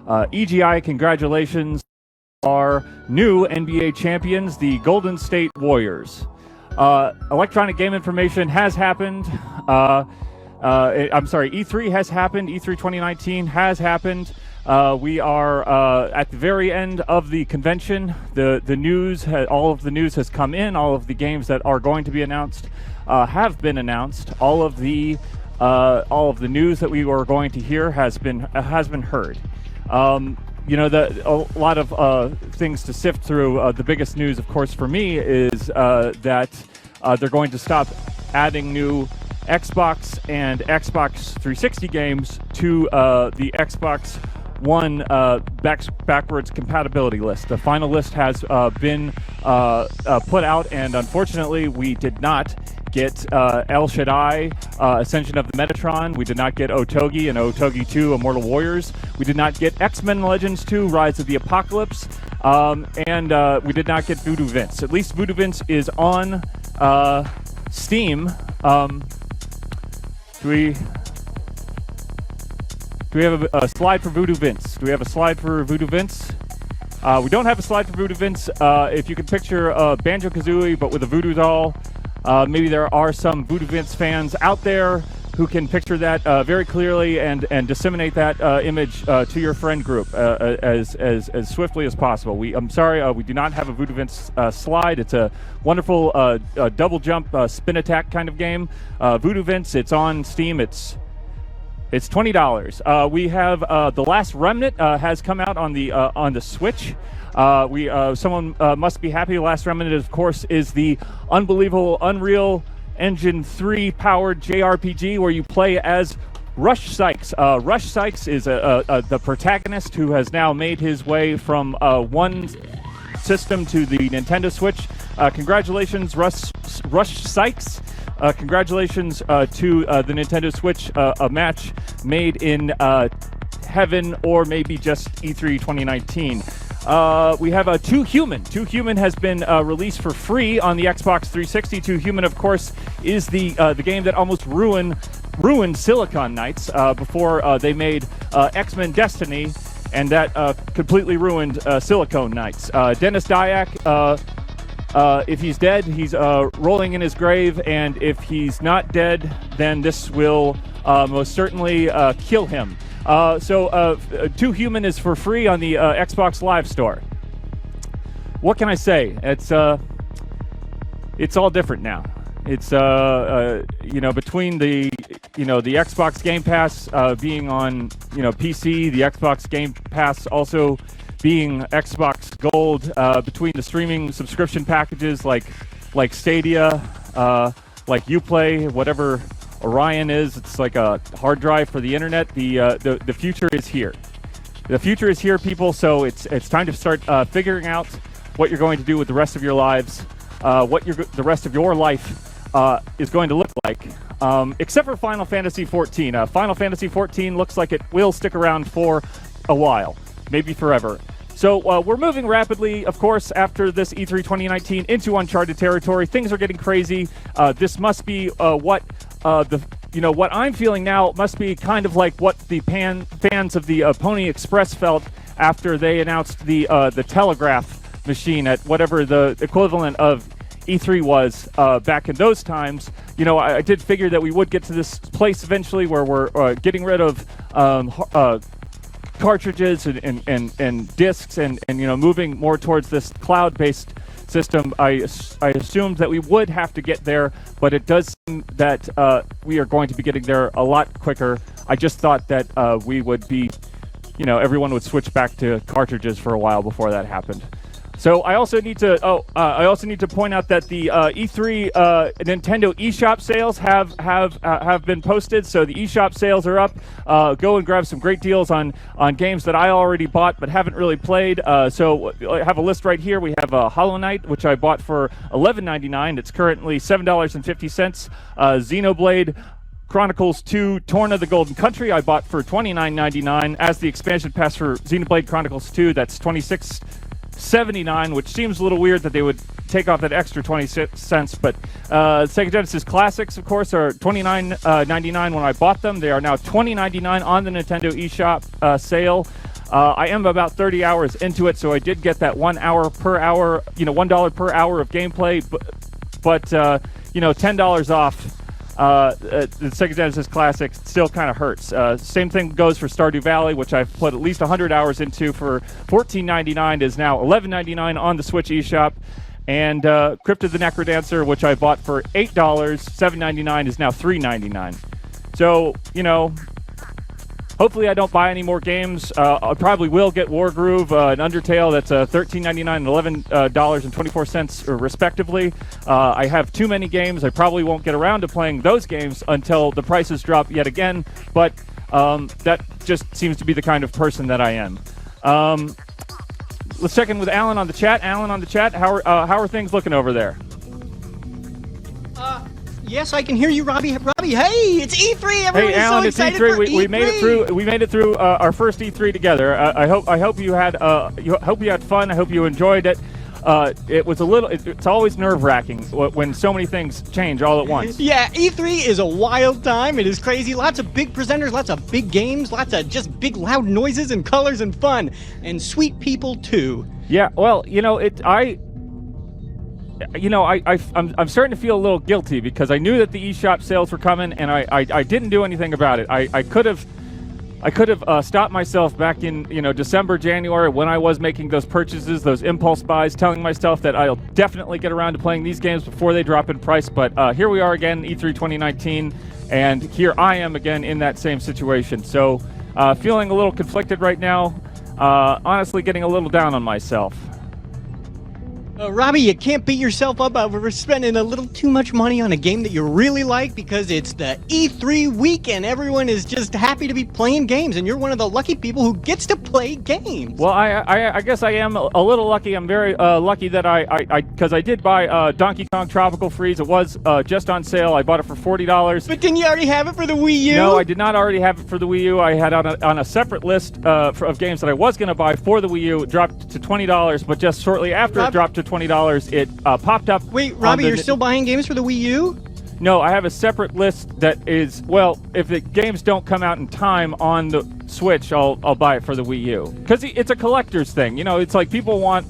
EGI, congratulations, our new NBA champions, the Golden State Warriors. Electronic game information has happened. I'm sorry, E3 has happened. E3 2019 has happened. We are at the very end of the convention. The news, all of the news has come in. All of the games that are going to be announced have been announced. All of the news that we were going to hear has been heard. You know, a lot of things to sift through. The biggest news, of course, for me is that they're going to stop adding new Xbox and Xbox 360 games to the Xbox One backwards compatibility list. The final list has been put out, and unfortunately, we did not get El Shaddai, Ascension of the Metatron. We did not get Otogi and Otogi 2, Immortal Warriors. We did not get X-Men Legends 2, Rise of the Apocalypse. And we did not get Voodoo Vince. At least Voodoo Vince is on Steam. Do we have a slide for Voodoo Vince? Do we have a slide for Voodoo Vince? We don't have a slide for Voodoo Vince. If you can picture Banjo-Kazooie, but with a voodoo doll, maybe there are some Voodoo Vince fans out there who can picture that very clearly and disseminate that image to your friend group as swiftly as possible. I'm sorry, we do not have a Voodoo Vince slide. It's a wonderful double jump spin attack kind of game. Voodoo Vince, it's on Steam. It's $20. We have The Last Remnant has come out on the Switch. Someone must be happy. The Last Remnant, of course, is the unbelievable Unreal Engine 3 powered JRPG where you play as Rush Sykes. Rush Sykes is the protagonist who has now made his way from one system to the Nintendo Switch. Congratulations, Rush Sykes. Congratulations to the Nintendo Switch, a match made in heaven or maybe just E3 2019. We have Two Human. Two Human has been released for free on the Xbox 360. Two Human, of course, is the game that almost ruined Silicon Knights before they made X-Men Destiny, and that completely ruined Silicon Knights. Dennis Dyack, if he's dead, he's rolling in his grave, and if he's not dead, then this will most certainly kill him. So Two Human is for free on the Xbox Live Store. What can I say? It's all different now. It's between the Xbox Game Pass being on PC, the Xbox Game Pass also being Xbox Gold, between the streaming subscription packages like Stadia, like Uplay, whatever Orion is. It's like a hard drive for the internet. The future is here. The future is here, people. So it's time to start figuring out what you're going to do with the rest of your lives, what the rest of your life is going to look like. Except for Final Fantasy XIV. Final Fantasy XIV looks like it will stick around for a while, maybe forever. So we're moving rapidly, of course, after this E3 2019 into uncharted territory. Things are getting crazy. This must be what I'm feeling now must be kind of like what the fans of the Pony Express felt after they announced the telegraph machine at whatever the equivalent of E3 was back in those times. I did figure that we would get to this place eventually where we're getting rid of cartridges and discs and moving more towards this cloud-based system. I assumed that we would have to get there, but it does seem that we are going to be getting there a lot quicker. I just thought that we would be, everyone would switch back to cartridges for a while before that happened. So I also need to point out that the E3 Nintendo eShop sales have been posted. So the eShop sales are up. Go and grab some great deals on games that I already bought but haven't really played. So I have a list right here. We have Hollow Knight, which I bought for $11.99. It's currently $7.50. Xenoblade Chronicles 2 Torn of the Golden Country I bought for $29.99. As the expansion pass for Xenoblade Chronicles 2, that's $26.79, which seems a little weird that they would take off that extra 26 cents, but Sega Genesis Classics, of course, are $29.99 when I bought them. They are now $20.99 on the Nintendo eShop sale. I am about 30 hours into it, so I did get that $1 per hour of gameplay, but $10 off the Sega Genesis Classic still kind of hurts. Same thing goes for Stardew Valley, which I've put at least 100 hours into for $14.99, is now $11.99 on the Switch eShop. And Crypt of the Necrodancer, which I bought for $8, $7.99, is now $3.99. So, hopefully I don't buy any more games. I probably will get Wargroove and Undertale. That's $13.99 and $11.24 respectively. I have too many games. I probably won't get around to playing those games until the prices drop yet again. But that just seems to be the kind of person that I am. Let's check in with Alan on the chat. Alan on the chat, how are things looking over there? Yes, I can hear you, Robby. Robby, hey, it's E3. Everybody's Alan, so it's excited E3. for We E3. made it through our first E3 together. I hope you had fun. I hope you enjoyed it. It was it's always nerve-wracking when so many things change all at once. Yeah, E3 is a wild time. It is crazy. Lots of big presenters, lots of big games, lots of just big loud noises and colors and fun, and sweet people too. Yeah, well, I'm starting to feel a little guilty because I knew that the eShop sales were coming, and I didn't do anything about it. I could have stopped myself back in December, January, when I was making those purchases, those impulse buys, telling myself that I'll definitely get around to playing these games before they drop in price. But here we are again, E3 2019, and here I am again in that same situation. So feeling a little conflicted right now. Honestly, getting a little down on myself. Robby, you can't beat yourself up over spending a little too much money on a game that you really like, because it's the E3 week and everyone is just happy to be playing games, and you're one of the lucky people who gets to play games. Well, I guess I am a little lucky. I'm very lucky that because I did buy Donkey Kong Tropical Freeze. It was just on sale. I bought it for $40. But didn't you already have it for the Wii U? No, I did not already have it for the Wii U. I had on a separate list of games that I was going to buy for the Wii U. It dropped to $20, but just shortly after it dropped to $20, it popped up. Wait, Robby, you're still buying games for the Wii U? No, I have a separate list that is, well, if the games don't come out in time on the Switch, I'll buy it for the Wii U. Because it's a collector's thing. It's like you want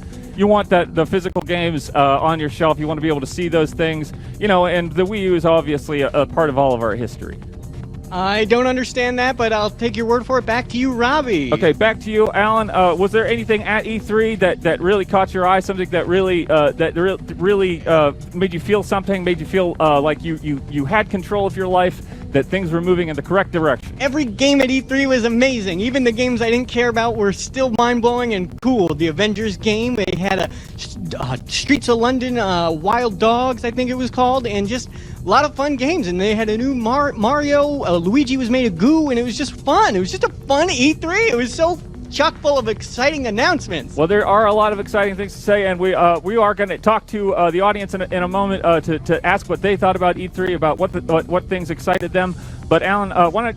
the physical games on your shelf. You want to be able to see those things. And the Wii U is obviously a part of all of our history. I don't understand that, but I'll take your word for it. Back to you, Robby. Okay, back to you, Alan. Was there anything at E3 that really caught your eye? Something that really made you feel something? Made you feel like you had control of your life? That things were moving in the correct direction? Every game at E3 was amazing. Even the games I didn't care about were still mind-blowing and cool. The Avengers game, they had a Streets of London, Wild Dogs, I think it was called, and just a lot of fun games. And they had a new Mario. Luigi was made of goo, and it was just fun. It was just a fun E3. It was so chock full of exciting announcements. Well, there are a lot of exciting things to say, and we are going to talk to the audience in a moment to ask what they thought about E3, about what things excited them. But Alan, I'm going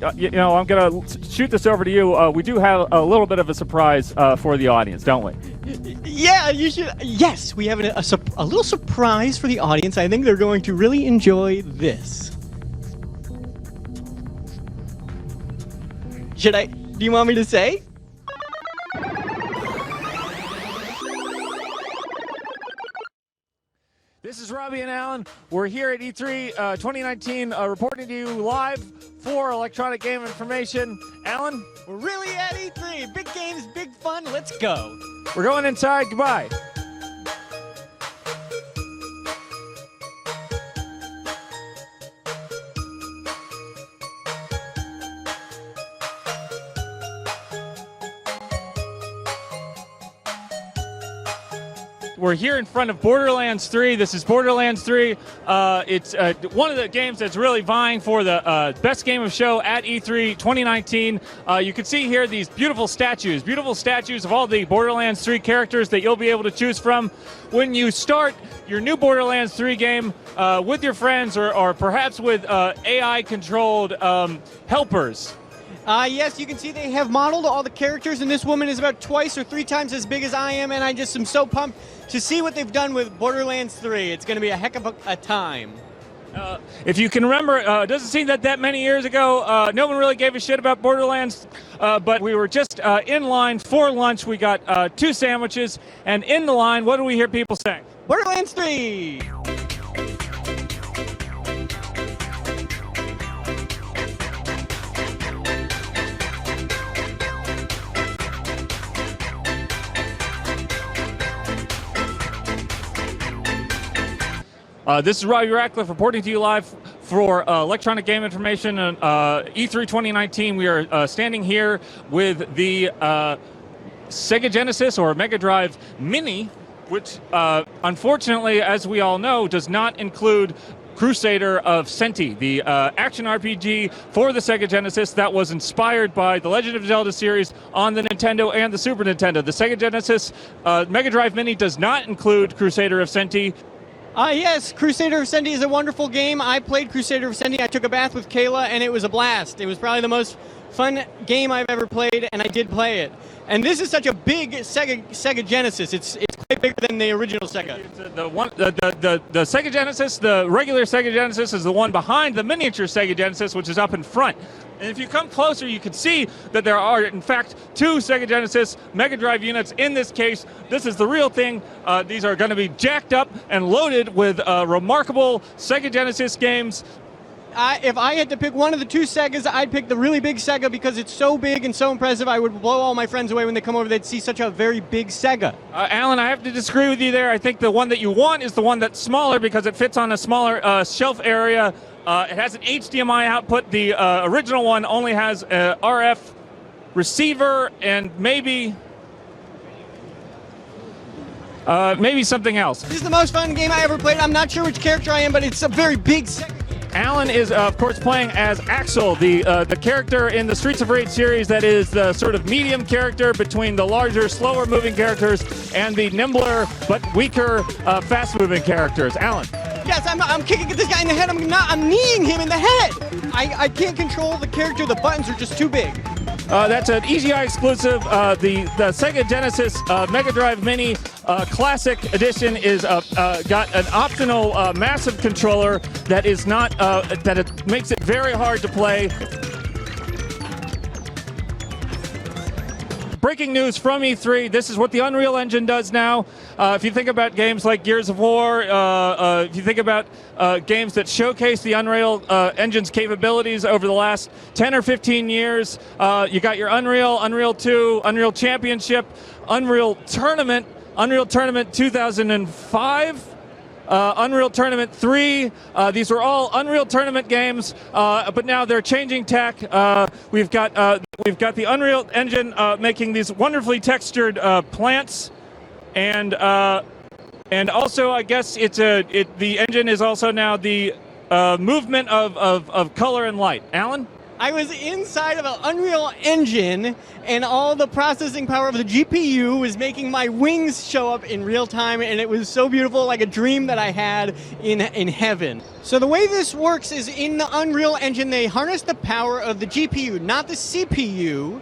to shoot this over to you. We do have a little bit of a surprise for the audience, don't we? Yeah, you should. Yes, we have a little surprise for the audience. I think they're going to really enjoy this. Do you want me to say? This is Robby and Alan. We're here at E3 2019, reporting to you live for Electronic Game Information. Alan? We're really at E3. Big games, big fun. Let's go. We're going inside. Goodbye. We're here in front of Borderlands 3. This is Borderlands 3. It's one of the games that's really vying for the best game of show at E3 2019. You can see here these beautiful statues of all the Borderlands 3 characters that you'll be able to choose from when you start your new Borderlands 3 game with your friends or perhaps with AI-controlled helpers. Yes, you can see they have modeled all the characters, and this woman is about twice or three times as big as I am, and I just am so pumped to see what they've done with Borderlands 3. It's going to be a heck of a time. If you can remember, it doesn't seem that many years ago, no one really gave a shit about Borderlands, but we were just in line for lunch. We got 2 sandwiches, and in the line, what do we hear people saying? Borderlands 3! This is Robby Rackleff reporting to you live for Electronic Game Information and E3 2019. We are standing here with the Sega Genesis or Mega Drive Mini, which unfortunately, as we all know, does not include Crusader of Senti, the action RPG for the Sega Genesis that was inspired by the Legend of Zelda series on the Nintendo and the Super Nintendo. The Sega Genesis Mega Drive Mini does not include Crusader of Senti. Yes, Crusader of Senti is a wonderful game. I played Crusader of Senti. I took a bath with Kayla, and it was a blast. It was probably the most fun game I've ever played, and I did play it. And this is such a big Sega Genesis. It's quite bigger than the original Sega. The Sega Genesis, the regular Sega Genesis, is the one behind the miniature Sega Genesis, which is up in front. And if you come closer, you can see that there are, in fact, 2 Sega Genesis Mega Drive units in this case. This is the real thing. These are going to be jacked up and loaded with remarkable Sega Genesis games. If I had to pick one of the 2 Segas, I'd pick the really big Sega because it's so big and so impressive. I would blow all my friends away when they come over. They'd see such a very big Sega. Alan, I have to disagree with you there. I think the one that you want is the one that's smaller because it fits on a smaller shelf area. It has an HDMI output. The original one only has a RF receiver and maybe something else. This is the most fun game I ever played. I'm not sure which character I am, but it's a very big Sega. Alan is, of course, playing as Axel, the character in the Streets of Rage series that is the sort of medium character between the larger, slower-moving characters and the nimbler but weaker, fast-moving characters. Alan. Yes, I'm kicking this guy in the head. I'm kneeing him in the head. I can't control the character. The buttons are just too big. That's an EGI exclusive. The Sega Genesis Mega Drive Mini Classic Edition is got an optional massive controller that is not that it makes it very hard to play. Breaking news from E3, this is what the Unreal Engine does now. If you think about games like Gears of War, if you think about games that showcase the Unreal Engine's capabilities over the last 10 or 15 years, you got your Unreal, Unreal 2, Unreal Championship, Unreal Tournament 2005, Unreal Tournament 3. These are all Unreal Tournament games, but now they're changing tack. We've got the Unreal Engine making these wonderfully textured plants, and also I guess the engine is also now the movement of color and light. Alan? I was inside of an Unreal Engine, and all the processing power of the GPU was making my wings show up in real time, and it was so beautiful, like a dream that I had in heaven. So the way this works is in the Unreal Engine, they harness the power of the GPU, not the CPU,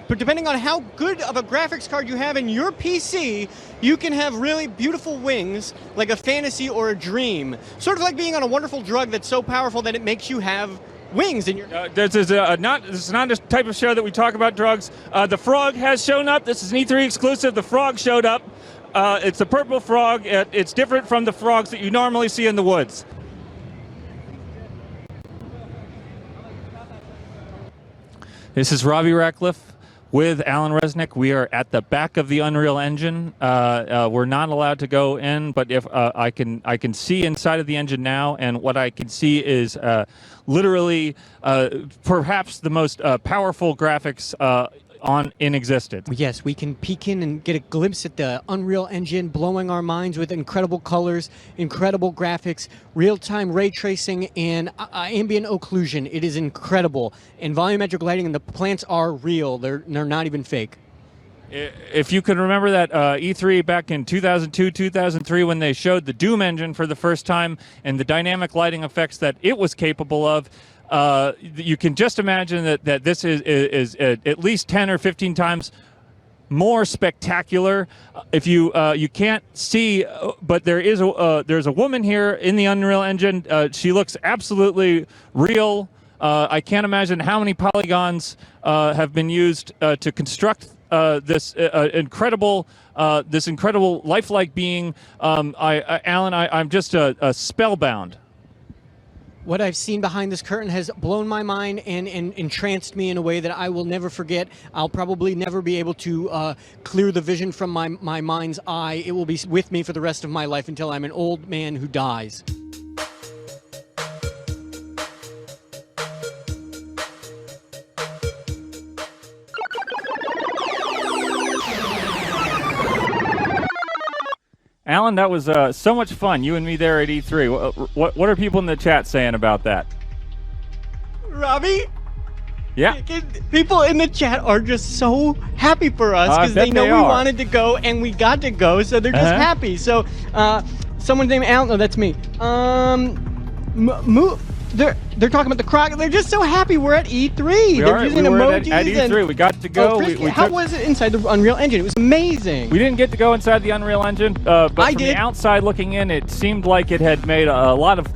but depending on how good of a graphics card you have in your PC, you can have really beautiful wings, like a fantasy or a dream. Sort of like being on a wonderful drug that's so powerful that it makes you have wings in your... This is not a type of show that we talk about drugs. The frog has shown up. This is an E3 exclusive. The frog showed up. It's a purple frog. It's different from the frogs that you normally see in the woods. This is Robby Rackleff with Alan Resnick. We are at the back of the Unreal Engine. We're not allowed to go in, but if I can see inside of the engine now, and what I can see is literally perhaps the most powerful graphics in existence. Yes, we can peek in and get a glimpse at the Unreal Engine, blowing our minds with incredible colors, incredible graphics, real-time ray tracing, and ambient occlusion. It is incredible. And volumetric lighting, and the plants are real. They're not even fake. If you can remember that E3 back in 2002, 2003, when they showed the Doom engine for the first time and the dynamic lighting effects that it was capable of, you can just imagine that this is at least 10 or 15 times more spectacular. If you you can't see, but there's a woman here in the Unreal Engine. She looks absolutely real. I can't imagine how many polygons have been used to construct this incredible lifelike being. Alan, I'm just spellbound. What I've seen behind this curtain has blown my mind and entranced me in a way that I will never forget. I'll probably never be able to clear the vision from my mind's eye. It will be with me for the rest of my life until I'm an old man who dies. Alan, that was so much fun, you and me there at E3. What are people in the chat saying about that? Robby? Yeah. People in the chat are just so happy for us because they know we wanted to go and we got to go, so they're just happy. So, someone named Alan, no, that's me. They're talking about the croc. They're just so happy we're at E3. They're using emojis. At E3, we got to go. How was it inside the Unreal Engine? It was amazing. We didn't get to go inside the Unreal Engine, but from the outside looking in, it seemed like it had made a lot of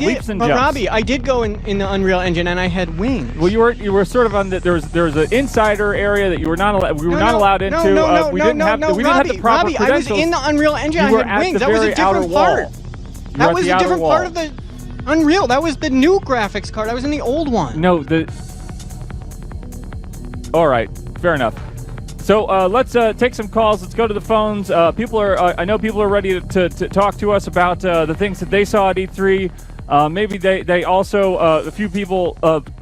leaps and jumps. But Robby, I did go in the Unreal Engine and I had wings. Well, you were sort of on the there was an insider area that you were not allowed. We were not allowed into. We didn't have the proper credentials. I was in the Unreal Engine. I had wings. That was a different part. That was a different part of the Unreal. That was the new graphics card. I was in the old one. No, all right, fair enough. So let's take some calls. Let's go to the phones. I know people are ready to talk to us about the things that they saw at E3. Maybe they also, a few people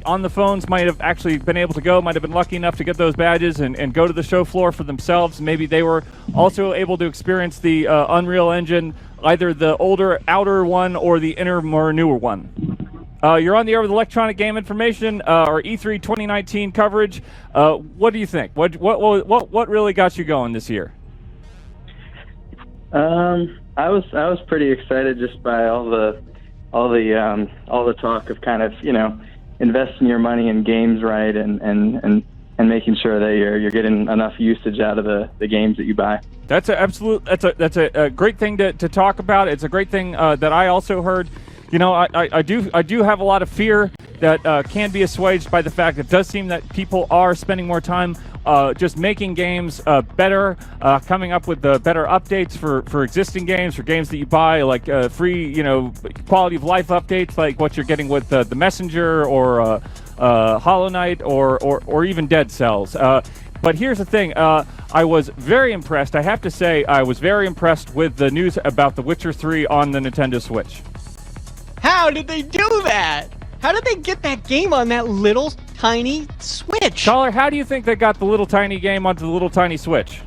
on the phones might have actually been able to go, might have been lucky enough to get those badges and go to the show floor for themselves. Maybe they were also able to experience the Unreal Engine, either the older outer one or the inner, more newer one. You're on the air with Electronic Game Information, our E3 2019 coverage. What do you think? What really got you going this year? I was pretty excited just by all the talk of kind of, investing your money in games right and making sure that you're getting enough usage out of the games that you buy. That's a great thing to talk about. It's a great thing that I also heard. I do have a lot of fear that can be assuaged by the fact that it does seem that people are spending more time just making games better, coming up with better updates for existing games, for games that you buy, like free, quality of life updates, like what you're getting with the Messenger or Hollow Knight or even Dead Cells. But here's the thing. I was very impressed. I have to say, I was very impressed with the news about The Witcher 3 on the Nintendo Switch. How did they do that? How did they get that game on that little tiny Switch? Caller, how do you think they got the little tiny game onto the little tiny Switch?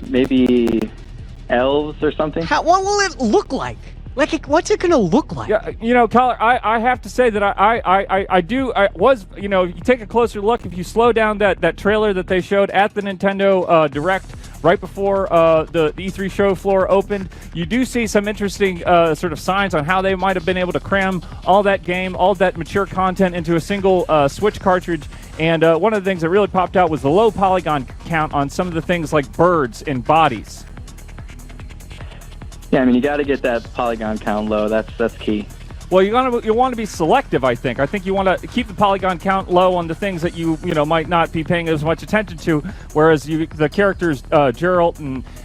Maybe elves or something. What will it look like? What's it gonna look like? Yeah, caller, I have to say that you take a closer look. If you slow down that trailer that they showed at the Nintendo Direct right before the E3 show floor opened, you do see some interesting sort of signs on how they might have been able to cram all that game, all that mature content into a single Switch cartridge. And one of the things that really popped out was the low polygon count on some of the things like birds and bodies. Yeah, you got to get that polygon count low. That's key. Well, you want to be selective. I think you want to keep the polygon count low on the things that you might not be paying as much attention to. Whereas the characters Geralt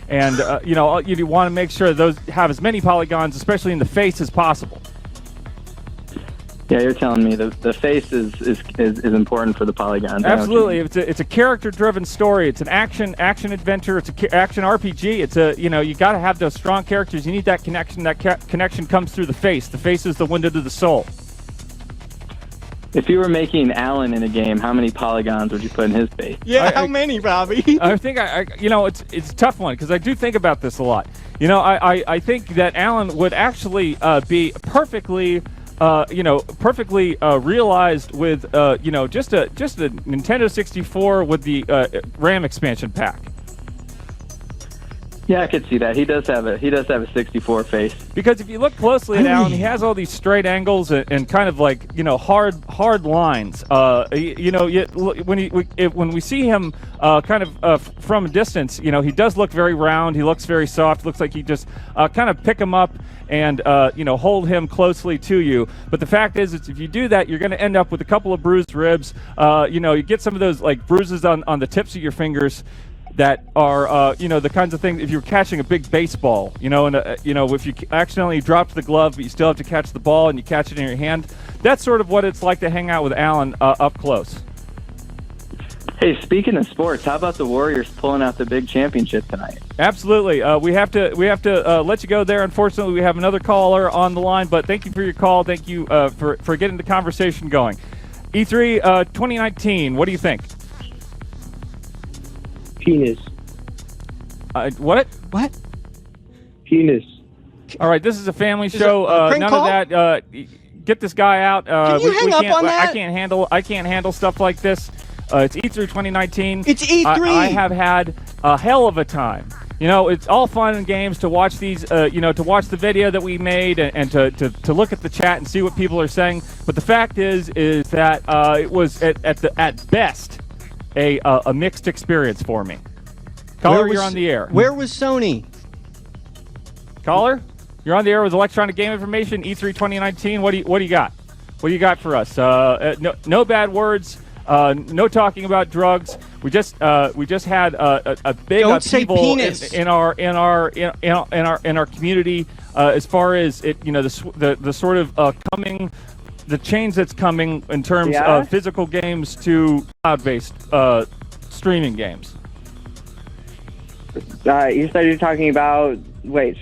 and you want to make sure those have as many polygons, especially in the face, as possible. Yeah, you're telling me the face is important for the polygons. Absolutely, it's a character-driven story. It's an action adventure. It's an action RPG. It's you got to have those strong characters. You need that connection. That connection comes through the face. The face is the window to the soul. If you were making Alan in a game, how many polygons would you put in his face? Yeah, how many, Robby? I think it's a tough one because I do think about this a lot. I think that Alan would actually be perfectly realized with just a Nintendo 64 with the RAM expansion pack. Yeah, I could see that. He does have a 64 face. Because if you look closely at Alan, he has all these straight angles and kind of like, hard lines. When we see him from a distance, he does look very round. He looks very soft. Looks like you just kind of pick him up and hold him closely to you. But the fact is if you do that, you're going to end up with a couple of bruised ribs. You get some of those like bruises on the tips of your fingers that are, the kinds of things, if you're catching a big baseball, and, if you accidentally dropped the glove, but you still have to catch the ball and you catch it in your hand, that's sort of what it's like to hang out with Alan up close. Hey, speaking of sports, how about the Warriors pulling out the big championship tonight? Absolutely. We have to let you go there. Unfortunately, we have another caller on the line, but thank you for your call. Thank you for getting the conversation going. E3 2019, what do you think? Penis. What? Penis. All right, this is a family show. None call? of that. Get this guy out. Can you hang up on that? I can't handle stuff like this. It's E3 2019. It's E3. I have had a hell of a time. It's all fun and games to watch these. To watch the video that we made and to look at the chat and see what people are saying. But the fact is that it was at best a mixed experience for me. Caller, you're on the air. Where was Sony? Caller, you're on the air with Electronic Game Information, E3 2019. What do you got? What do you got for us? No bad words. No talking about drugs. We just had a big upheaval in our community as far as it. The sort of coming. The change that's coming in terms of physical games to cloud-based streaming games. You said you're talking about,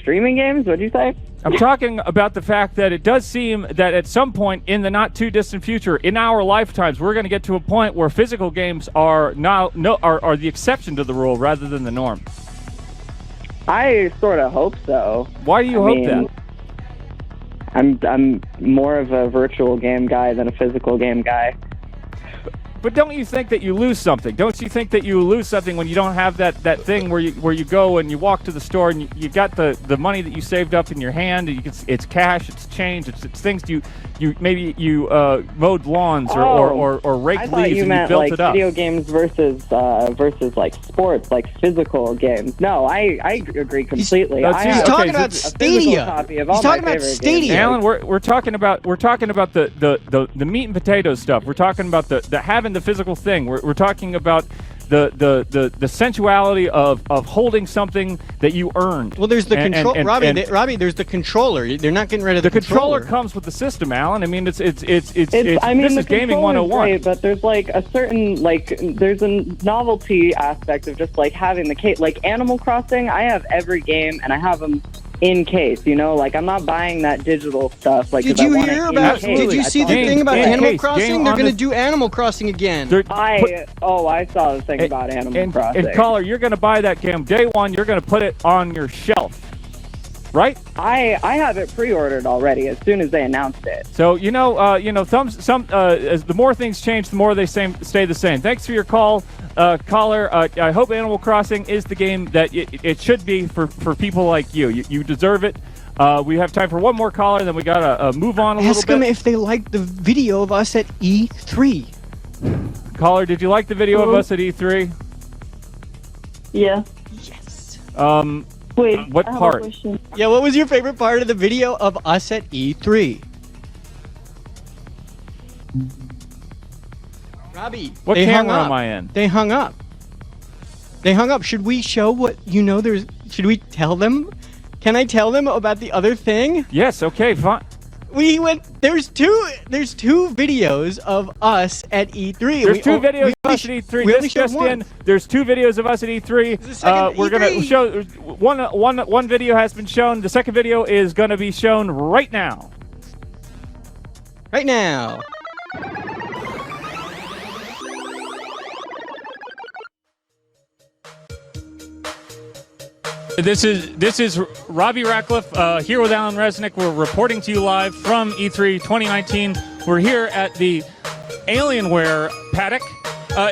streaming games? What did you say? I'm talking about the fact that it does seem that at some point in the not-too-distant future, in our lifetimes, we're going to get to a point where physical games are the exception to the rule rather than the norm. I sort of hope so. Why do you hope that? I'm more of a virtual game guy than a physical game guy. But don't you think that you lose something? Don't you think that you lose something when you don't have that thing where you go and you walk to the store and you got the money that you saved up in your hand? And it's cash, it's change, it's things you mowed lawns or raked leaves and you built it up. Video games versus like sports, like physical games. No, I agree completely. He's talking about Stadia. He's talking about Stadia. Alan, we're talking about the meat and potatoes stuff. We're talking about the having the physical thing. We're talking about the sensuality of holding something that you earned. Well, there's the control, Robby. There's the controller. They're not getting rid of the controller. Comes with the system, Alan. I mean, this is gaming 101. Right, but there's like a certain there's a novelty aspect of just like having the case. Like Animal Crossing, I have every game and I have them in case, I'm not buying that digital stuff. Did you hear about? Did you see the thing about Animal Crossing? They're going to do Animal Crossing again. I saw the thing about Animal Crossing. And caller, you're going to buy that game day one. You're going to put it on your shelf, right? I have it pre-ordered already as soon as they announced it. So as the more things change, the more they stay the same. Thanks for your call. Caller, I hope Animal Crossing is the game that it should be for people like you. You deserve it. We have time for one more caller, and then we got to move on a little bit. Ask them if they liked the video of us at E3. Caller, did you like the video of us at E3? Yeah. Yes. Wait, what part? Yeah, what was your favorite part of the video of us at E3? Robby, what camera am I in? They hung up. Should we show what should we tell them? Can I tell them about the other thing? Yes, okay, fine. There's two videos of us at E3. There's two videos of us at E3. This just in. There's two videos of us at E3. We're going to show one video has been shown. The second video is going to be shown right now. Right now. This is Robby Rackleff here with Alan Resnick. We're reporting to you live from E3 2019. We're here at the Alienware paddock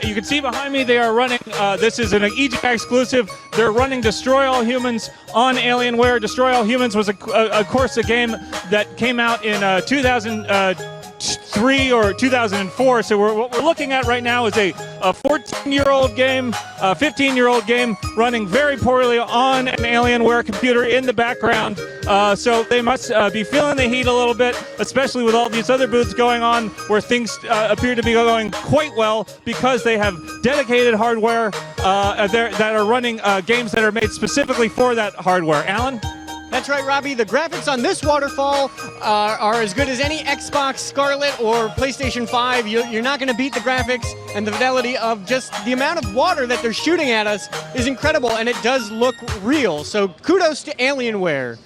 You can see behind me they are running, this is an EGI exclusive, they're running Destroy All Humans on Alienware. Destroy All Humans was, of course, a game that came out in 2003 or 2004. So what we're looking at right now is a 14-year-old game, a 15-year-old game running very poorly on an Alienware computer in the background. So they must be feeling the heat a little bit, especially with all these other booths going on where things appear to be going quite well because they have dedicated hardware that are running games that are made specifically for that hardware. Alan? That's right, Robby. The graphics on this waterfall are as good as any Xbox Scarlet or PlayStation 5. You're not going to beat the graphics, and the fidelity of just the amount of water that they're shooting at us is incredible, and it does look real. So kudos to Alienware.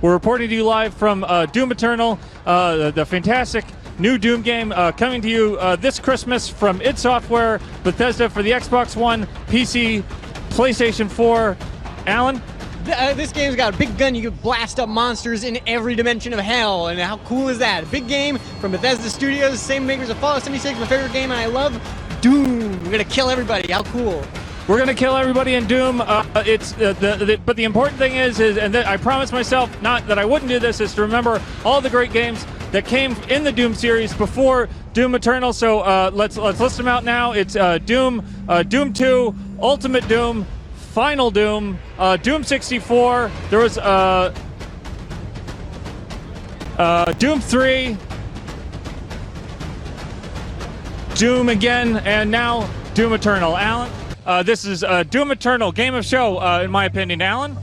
We're reporting to you live from Doom Eternal, the fantastic new Doom game coming to you this Christmas from id Software, Bethesda for the Xbox One, PC, PlayStation 4. Alan? This game's got a big gun. You can blast up monsters in every dimension of hell, and how cool is that? A big game from Bethesda Studios, same makers of Fallout 76, my favorite game, and I love Doom. We're gonna kill everybody. How cool! We're gonna kill everybody in Doom. But the important thing is I promised myself not that I wouldn't do this, is to remember all the great games that came in the Doom series before Doom Eternal. So let's list them out now. It's Doom, Doom 2, Ultimate Doom, Final Doom, Doom 64. There was Doom 3, Doom again, and now Doom Eternal. Alan? This is Doom Eternal, game of show, in my opinion. Alan?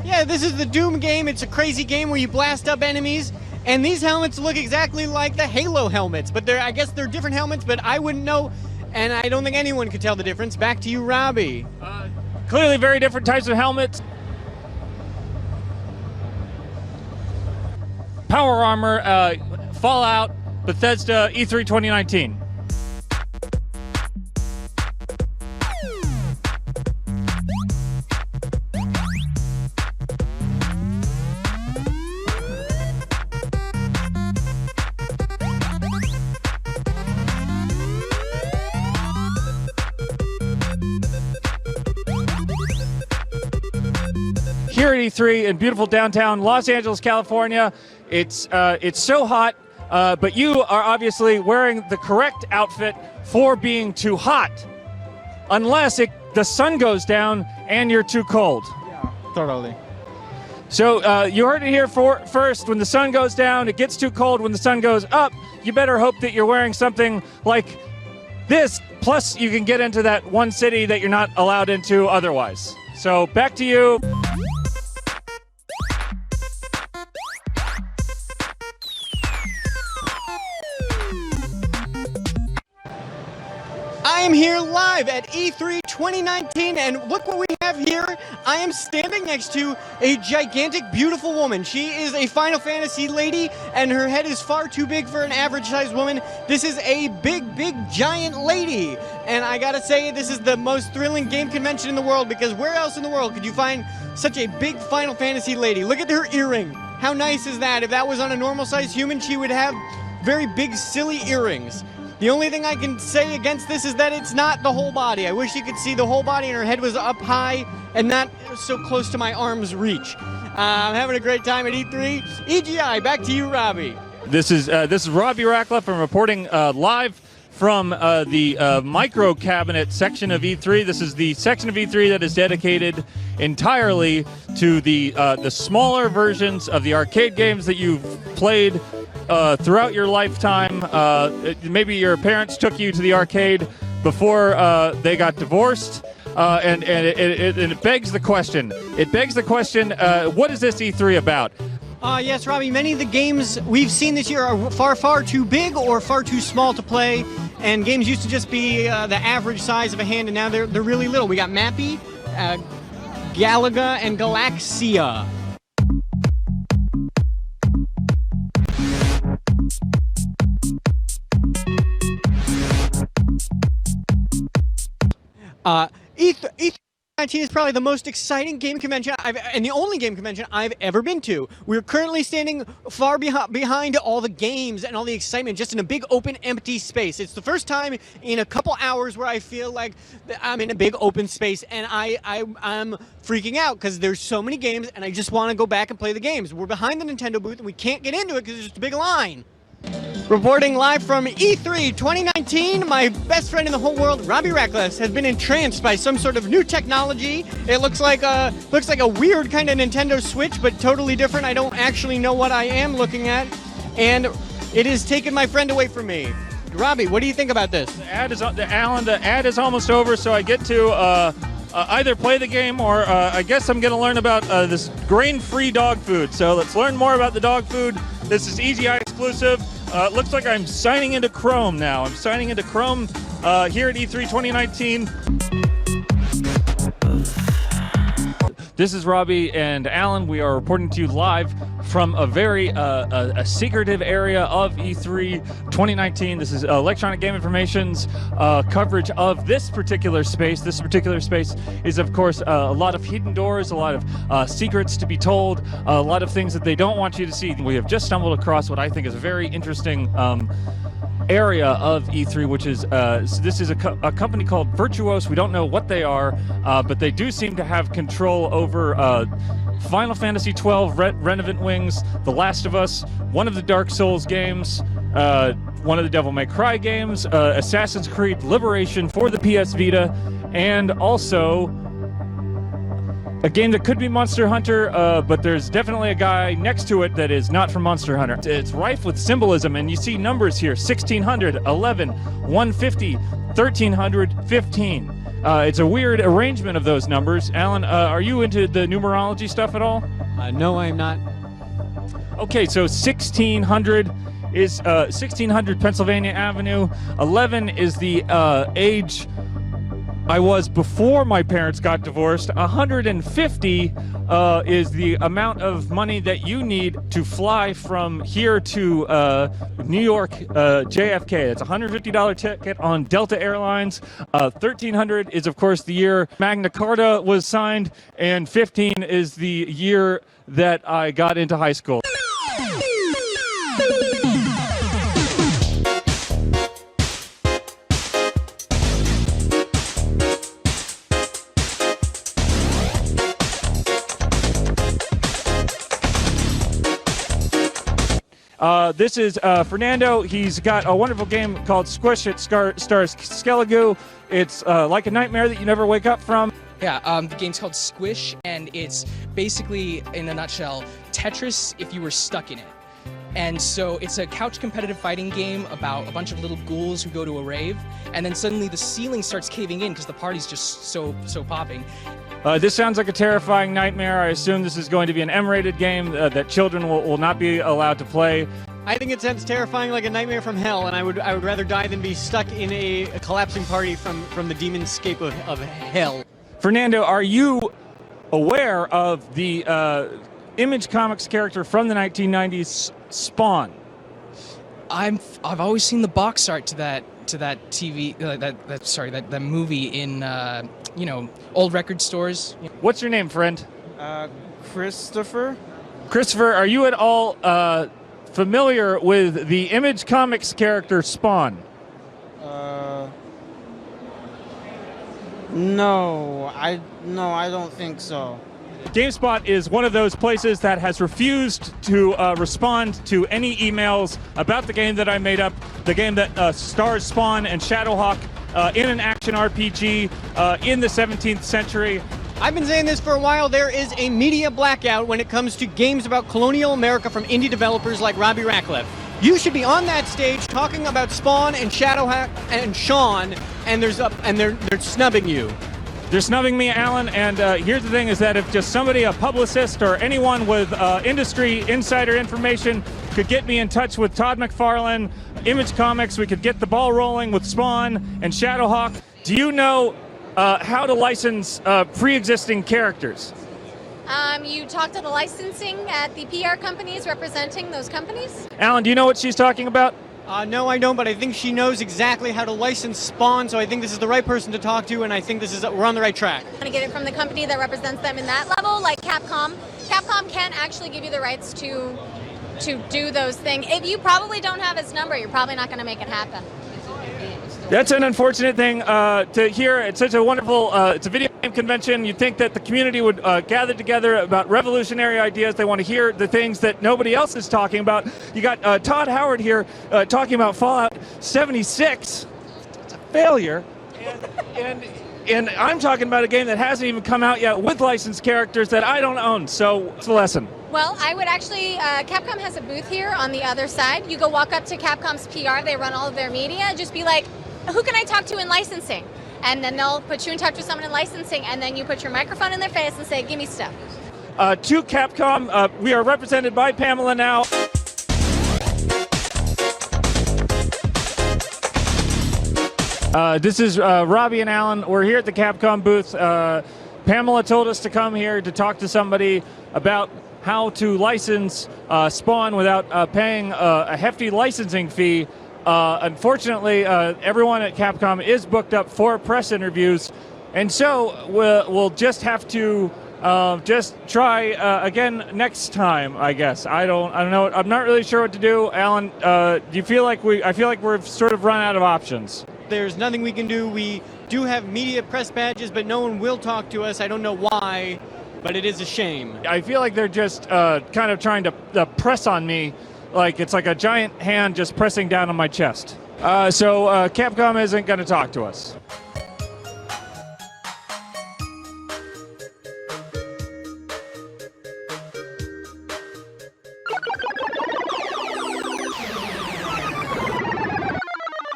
Yeah, this is the Doom game. It's a crazy game where you blast up enemies, and these helmets look exactly like the Halo helmets, but I guess they're different helmets, but I wouldn't know, and I don't think anyone could tell the difference. Back to you, Robby. Clearly very different types of helmets. Power Armor, Fallout, Bethesda, E3 2019. Here at E3 in beautiful downtown Los Angeles, California, it's so hot, but you are obviously wearing the correct outfit for being too hot, unless the sun goes down and you're too cold. Yeah, totally. So you heard it here first. When the sun goes down, it gets too cold. When the sun goes up, you better hope that you're wearing something like this. Plus, you can get into that one city that you're not allowed into otherwise. So back to you. I am here live at E3 2019, and look what we have here. I am standing next to a gigantic, beautiful woman. She is a Final Fantasy lady, and her head is far too big for an average-sized woman. This is a big, big, giant lady, and I gotta say, this is the most thrilling game convention in the world, because where else in the world could you find such a big Final Fantasy lady? Look at her earring. How nice is that? If that was on a normal-sized human, she would have very big, silly earrings. The only thing I can say against this is that it's not the whole body. I wish you could see the whole body and her head was up high and not so close to my arm's reach. I'm having a great time at E3. EGI, back to you, Robby. This is Robby Rackleff. I'm reporting live from the micro cabinet section of E3. This is the section of E3 that is dedicated entirely to the smaller versions of the arcade games that you've played throughout your lifetime. Maybe your parents took you to the arcade before they got divorced, and it begs the question. It begs the question, what is this E3 about? Yes, Robby, many of the games we've seen this year are far, far too big or far too small to play, and games used to just be the average size of a hand, and now they're really little. We got Mappy, Galaga, and Galaxia. E3 is probably the most exciting game convention and the only game convention I've ever been to. We're currently standing far behind all the games and all the excitement, just in a big open empty space. It's the first time in a couple hours where I feel like I'm in a big open space, and I'm freaking out because there's so many games and I just want to go back and play the games. We're behind the Nintendo booth and we can't get into it because there's just a big line. Reporting live from E3 2019, my best friend in the whole world, Robby Rackleff, has been entranced by some sort of new technology. It looks like a weird kind of Nintendo Switch, but totally different. I don't actually know what I am looking at, and it has taken my friend away from me. Robby, what do you think about this? The ad is almost over, so I get to either play the game or I guess I'm going to learn about this grain-free dog food. So let's learn more about the dog food. This is EGI exclusive. It looks like I'm signing into Chrome now. I'm signing into Chrome here at E3 2019. This is Robby and Alan. We are reporting to you live from a very a secretive area of E3 2019. This is Electronic Game Information's coverage of this particular space. This particular space is, of course, a lot of hidden doors, a lot of secrets to be told, a lot of things that they don't want you to see. We have just stumbled across what I think is a very interesting area of E3, which is this is a company called Virtuos. We don't know what they are, but they do seem to have control over Final Fantasy XII, Revenant Wings, The Last of Us, one of the Dark Souls games, one of the Devil May Cry games, Assassin's Creed Liberation for the PS Vita, and also a game that could be Monster Hunter, but there's definitely a guy next to it that is not from Monster Hunter. It's rife with symbolism, and you see numbers here: 1600, 11, 150, 1300, 15. It's a weird arrangement of those numbers. Alan, are you into the numerology stuff at all? No, I'm not. Okay, so 1600 is 1600 Pennsylvania Avenue. 11 is the age I was before my parents got divorced. 150 is the amount of money that you need to fly from here to New York JFK. It's a $150 ticket on Delta Airlines. 1300 is, of course, the year Magna Carta was signed, and 15 is the year that I got into high school. This is Fernando. He's got a wonderful game called Squish. It stars Skellige. It's like a nightmare that you never wake up from. Yeah, the game's called Squish, and it's basically, in a nutshell, Tetris if you were stuck in it. And so it's a couch competitive fighting game about a bunch of little ghouls who go to a rave, and then suddenly the ceiling starts caving in because the party's just so popping. This sounds like a terrifying nightmare. I assume this is going to be an M-rated game that children will not be allowed to play. I think it sounds terrifying, like a nightmare from hell, and I would rather die than be stuck in a collapsing party from the demonscape of hell. Fernando, are you aware of the Image Comics character from the 1990s, Spawn? I've always seen the box art to that TV that movie in old record stores. What's your name, friend? Christopher. Christopher, are you at all familiar with the Image Comics character Spawn? No, I don't think so. GameSpot is one of those places that has refused to respond to any emails about the game that I made up, the game that stars Spawn and Shadowhawk in an action RPG in the 17th century. I've been saying this for a while. There is a media blackout when it comes to games about colonial America from indie developers like Robby Rackleff. You should be on that stage talking about Spawn and Shadowhawk and Sean, and they're snubbing you. They're snubbing me, Alan, and here's the thing is that if just somebody, a publicist or anyone with industry insider information could get me in touch with Todd McFarlane, Image Comics, we could get the ball rolling with Spawn and Shadowhawk. Do you know how to license pre-existing characters? You talk to the licensing at the PR companies representing those companies? Alan, do you know what she's talking about? No, I don't, but I think she knows exactly how to license Spawn, so I think this is the right person to talk to, and I think we're on the right track. Want to get it from the company that represents them in that level, like Capcom. Capcom can actually give you the rights to do those things. If you probably don't have his number, you're probably not going to make it happen. That's an unfortunate thing to hear. It's such a wonderful, it's a video game convention. You'd think that the community would gather together about revolutionary ideas. They want to hear the things that nobody else is talking about. You got Todd Howard here talking about Fallout 76. It's a failure. And I'm talking about a game that hasn't even come out yet with licensed characters that I don't own. So what's the lesson? Well, I would actually, Capcom has a booth here on the other side. You go walk up to Capcom's PR, they run all of their media, just be like, who can I talk to in licensing? And then they'll put you in touch with someone in licensing, and then you put your microphone in their face and say, give me stuff. To Capcom, we are represented by Pamela now. This is Robby and Alan. We're here at the Capcom booth. Pamela told us to come here to talk to somebody about how to license Spawn without paying a hefty licensing fee. Unfortunately, everyone at Capcom is booked up for press interviews, and so we'll just have to just try again next time, I guess. I don't know. I'm not really sure what to do. Alan, do you feel like I feel like we've sort of run out of options. There's nothing we can do. We do have media press badges, but no one will talk to us. I don't know why, but it is a shame. I feel like they're just kind of trying to press on me. Like it's like a giant hand just pressing down on my chest. So Capcom isn't going to talk to us.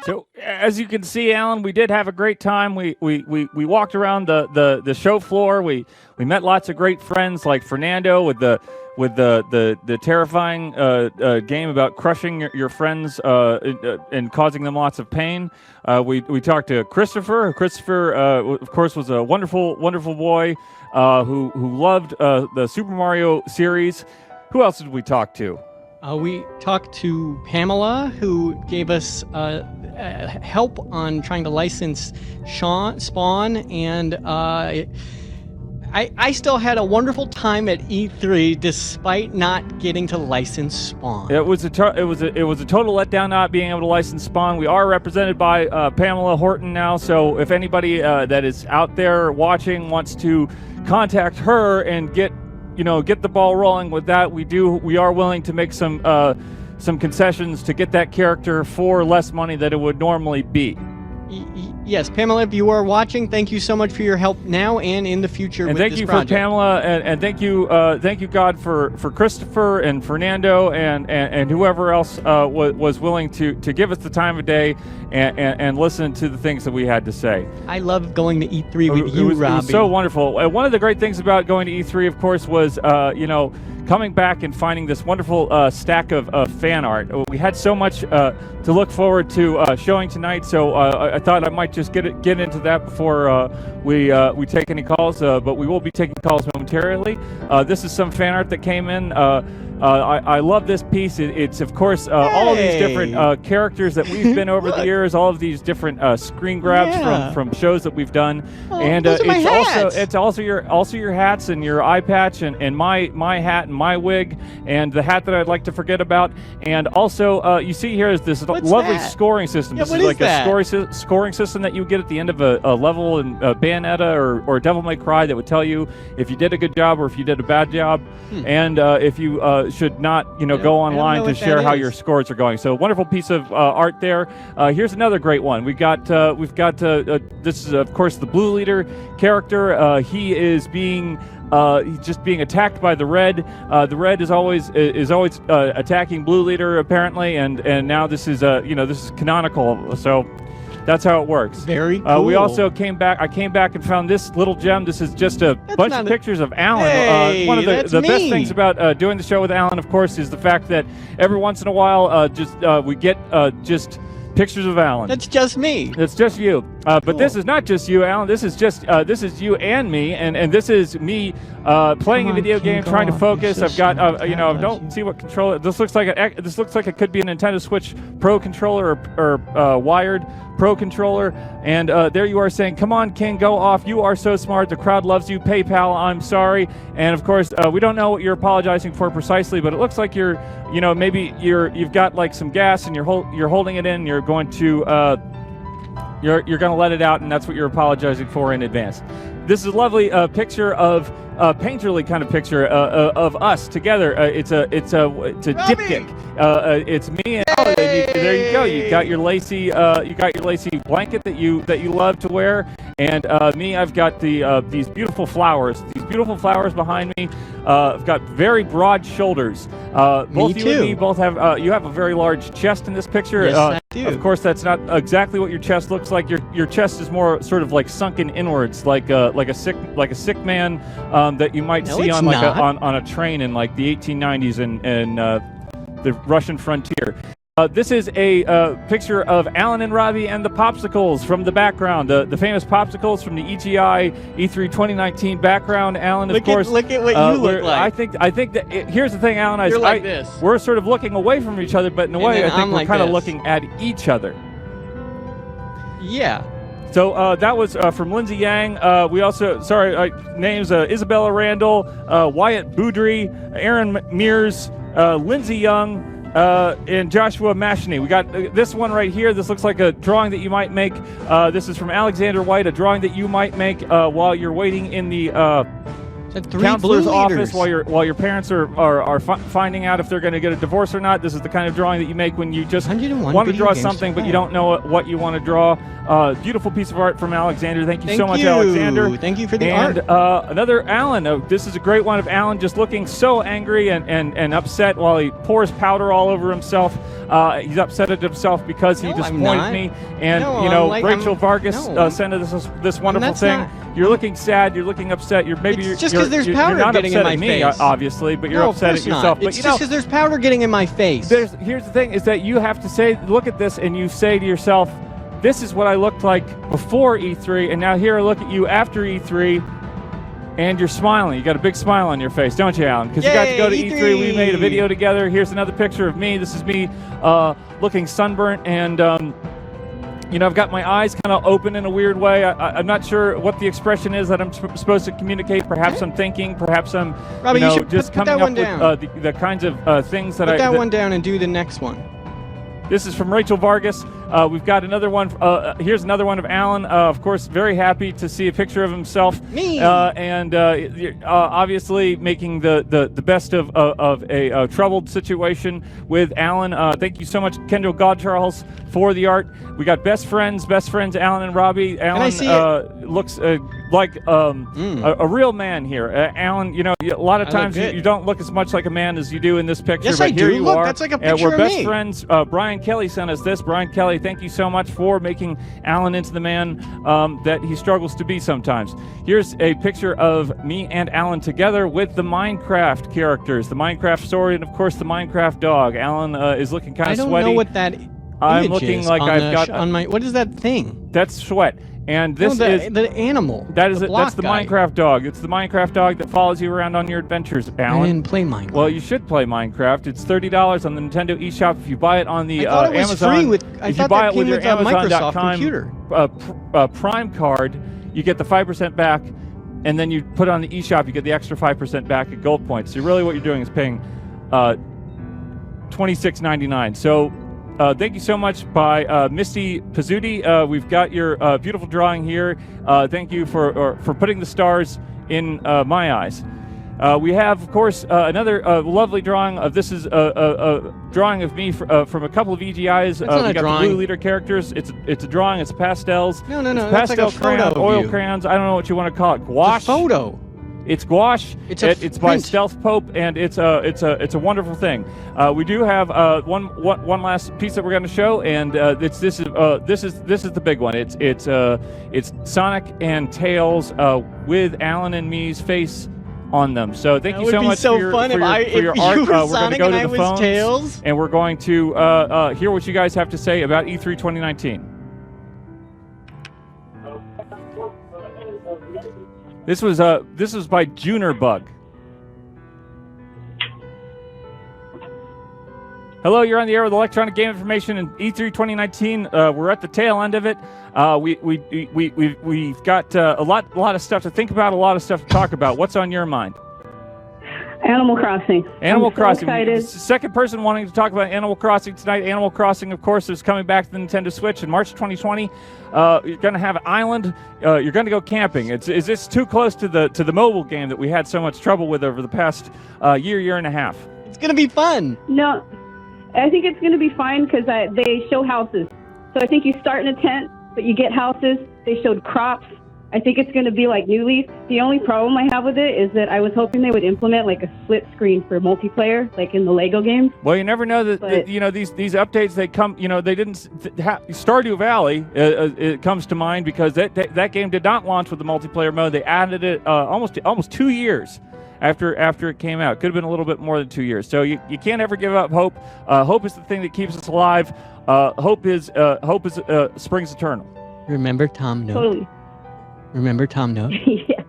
So as you can see, Alan, we did have a great time. We walked around the show floor. We met lots of great friends like Fernando with the terrifying game about crushing your friends and causing them lots of pain. We talked to Christopher. Christopher, of course, was a wonderful boy who loved the Super Mario series. Who else did we talk to? We talked to Pamela, who gave us help on trying to license Spawn, and I still had a wonderful time at E3 despite not getting to license Spawn. It was a total letdown not being able to license Spawn. We are represented by Pamela Horton now, so if anybody that is out there watching wants to contact her and get the ball rolling with that, we are willing to make some concessions to get that character for less money than it would normally be. Yes, Pamela, if you are watching, thank you so much for your help now and in the future with this project. And thank you for Pamela, and thank you God for Christopher and Fernando and whoever else was willing to give us the time of day and listen to the things that we had to say. I love going to E3 with you, Robby. It was so wonderful. One of the great things about going to E3, of course, was coming back and finding this wonderful stack of fan art. We had so much to look forward to showing tonight, so I thought I might just get into that before we take any calls, but we will be taking calls momentarily. This is some fan art that came in. I love this piece. It's of course all of these different characters that we've been over the years, all of these different screen grabs from shows that we've done, and it's also your hats and your eye patch and my hat and my wig and the hat that I'd like to forget about, and also you see here is this lovely scoring system. This is like a scoring system that you get at the end of a level in Bayonetta or Devil May Cry that would tell you if you did a good job or if you did a bad job, and if you should not go online to share how your scores are going. So wonderful piece of art there. Here's another great one. We've got this is of course the Blue Leader character. He is being just being attacked by the Red. The Red is always attacking Blue Leader apparently, and now this is this is canonical. So that's how it works. Very cool. We also came back. I came back and found this little gem. This is just a bunch of pictures of Alan. Hey, one of the best things about doing the show with Alan, of course, is the fact that every once in a while, we get just pictures of Alan. That's just me. It's just you. But this is not just you, Alan. This is you and me, and this is me playing a video game, trying to focus. I've got I don't see what controller. This looks like it could be a Nintendo Switch Pro controller or wired Pro controller. And there you are saying, "Come on, King, go off. You are so smart. The crowd loves you. PayPal, I'm sorry." And of course, we don't know what you're apologizing for precisely, but it looks like you've got like some gas and you're holding it in. You're going to You're going to let it out, and that's what you're apologizing for in advance. This is a lovely picture of painterly kind of picture of us together. It's a diptych. It's me and Alan. There you go. You got your lacy blanket that you love to wear, and me, I've got these beautiful flowers. These beautiful flowers behind me. I've got very broad shoulders. Both you and me both have. You have a very large chest in this picture. Yes, I do. Of course, that's not exactly what your chest looks like. Your chest is more sort of like sunken inwards, like a sick man that you might see on on a train in like the 1890s and the Russian frontier. This is a picture of Alan and Robby and the Popsicles from the background, the famous Popsicles from the EGI E3 2019 background. Alan, of course. Look at what you look like. I think that here's the thing, Alan. You're like this. We're sort of looking away from each other, but in a way, I think we're kind of looking at each other. Yeah. So that was from Lindsay Yang. We also, names Isabella Randall, Wyatt Boudry, Aaron Mears, Lindsay Young, and Joshua Mashini. We got this one right here. This looks like a drawing that you might make. This is from Alexander White, a drawing that you might make while you're waiting in the counselor's office while your parents are finding out if they're going to get a divorce or not. This is the kind of drawing that you make when you just want to draw something, but you don't know what you want to draw. Beautiful piece of art from Alexander. Thank you so much, Alexander. Thank you for the art. And another Alan. This is a great one of Alan just looking so angry and upset while he pours powder all over himself. He's upset at himself because he disappointed me. And Rachel Vargas sent us this wonderful thing. You're looking sad. You're looking upset. You're just because there's powder getting in my face. Obviously, but you're upset at yourself. It's just because there's powder getting in my face. Here's the thing: is that you have to look at this, and you say to yourself, "This is what I looked like before E3, and now here I look at you after E3, and you're smiling. You got a big smile on your face, don't you, Alan? Because you got to go to E3. We made a video together. Here's another picture of me. This is me looking sunburnt, and I've got my eyes kind of open in a weird way. I'm not sure what the expression is that I'm supposed to communicate. Perhaps I'm thinking. Perhaps I'm Robby, you should just put coming up with the kinds of things that Put that one down and do the next one. This is from Rachel Vargas. We've got another one. Here's another one of Alan. Of course, very happy to see a picture of himself. Me. And obviously making the best of a troubled situation with Alan. Thank you so much, Kendall Godcharles, for the art. We got best friends, Alan and Robby. Alan looks like a real man here. Alan, a lot of times you don't look as much like a man as you do in this picture. Yes, but I here do. you Look, are. that's like a picture we're of best me. friends. Brian Kelly sent us this. Brian Kelly, thank you so much for making Alan into the man that he struggles to be sometimes. Here's a picture of me and Alan together with the Minecraft characters, the Minecraft sword, and of course the Minecraft dog. Alan is looking kind of sweaty. I don't know what that I'm image looking is like on I've got on my. What is that thing? That's sweat. And this is the animal. That's the guy. Minecraft dog. It's the Minecraft dog that follows you around on your adventures, Alan. I didn't play Minecraft. Well, you should play Minecraft. It's $30 on the Nintendo eShop if you buy it on the I thought it was Amazon. free if you buy it with your Amazon.com Prime card, you get the 5% back, and then you put it on the eShop, you get the extra 5% back at gold points. So really, what you're doing is paying $26.99. So. Thank you so much by Misty Pizzuti. We've got your beautiful drawing here. Thank you for putting the stars in my eyes. We have, of course, another lovely drawing of this is a drawing of me from a couple of EGIs. That's not we a got drawing. the blue leader characters. It's a drawing. It's pastels. No. It's That's pastel like a photo crayons, of oil you. crayons. I don't know what you want to call it. Gouache. It's a photo. It's gouache. It's by Stealth Pope, and it's a wonderful thing. We do have one last piece that we're going to show, and this is the big one. It's Sonic and Tails with Alan and me's face on them. So thank you so much for your art. We're going to go to the phones, Tails. and we're going to hear what you guys have to say about E3 2019. This was by Junerbug. Hello, you're on the air with Electronic Game Information and E3 2019. We're at the tail end of it. We've got a lot of stuff to think about, a lot of stuff to talk about. What's on your mind? Animal Crossing. Animal Crossing. Excited. Second person wanting to talk about Animal Crossing tonight. Animal Crossing, of course, is coming back to the Nintendo Switch in March 2020. You're going to have an island. You're going to go camping. Is this too close to the mobile game that we had so much trouble with over the past year and a half? It's going to be fun. No, I think it's going to be fine because they show houses. So I think you start in a tent, but you get houses. They showed crops. I think it's going to be like New Leaf. The only problem I have with it is that I was hoping they would implement like a split screen for multiplayer, like in the Lego games. Well, you never know that these updates, they come, they didn't Stardew Valley it comes to mind because that game did not launch with the multiplayer mode. They added it almost 2 years after it came out. Could have been a little bit more than 2 years. So you can't ever give up hope. Hope is the thing that keeps us alive. Hope is springs eternal. Remember Tom Nook? Totally. Remember Tom Nook? Yeah.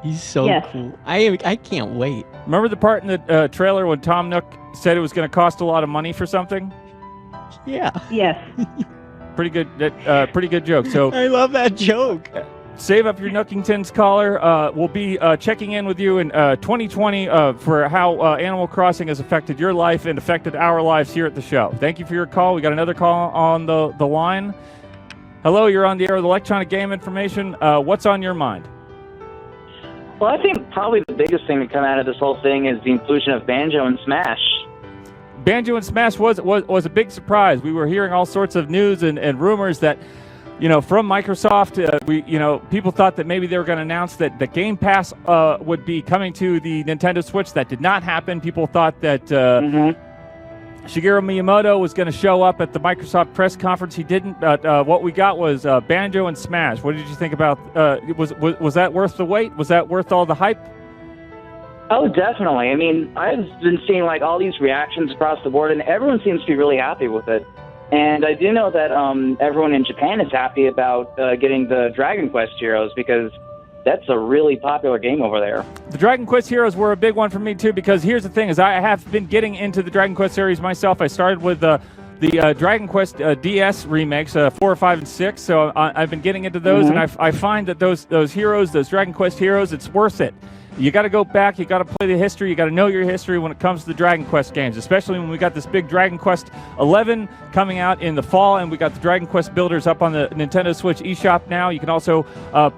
He's so cool. I can't wait. Remember the part in the trailer when Tom Nook said it was going to cost a lot of money for something? Yeah. Yes. Pretty good joke. So I love that joke. Save up your Nookingtons, caller. We'll be checking in with you in 2020 for how Animal Crossing has affected your life and affected our lives here at the show. Thank you for your call. We got another call on the line. Hello, you're on the air with Electronic Game Information. What's on your mind? Well, I think probably the biggest thing to come out of this whole thing is the inclusion of Banjo and Smash. Banjo and Smash was a big surprise. We were hearing all sorts of news and rumors that, from Microsoft, people thought that maybe they were going to announce that the Game Pass would be coming to the Nintendo Switch. That did not happen. People thought that Shigeru Miyamoto was going to show up at the Microsoft press conference. He didn't. What we got was Banjo and Smash. What did you think about? Was that worth the wait? Was that worth all the hype? Oh, definitely. I mean, I've been seeing like all these reactions across the board, and everyone seems to be really happy with it. And I do know that everyone in Japan is happy about getting the Dragon Quest Heroes because that's a really popular game over there. The Dragon Quest Heroes were a big one for me too because here's the thing: is I have been getting into the Dragon Quest series myself. I started with the Dragon Quest DS remakes, 4, 5, and 6. So I've been getting into those, and I find that those heroes, those Dragon Quest heroes, it's worth it. You got to go back. You got to play the history. You got to know your history when it comes to the Dragon Quest games, especially when we got this big Dragon Quest 11 coming out in the fall, and we got the Dragon Quest Builders up on the Nintendo Switch eShop now. You can also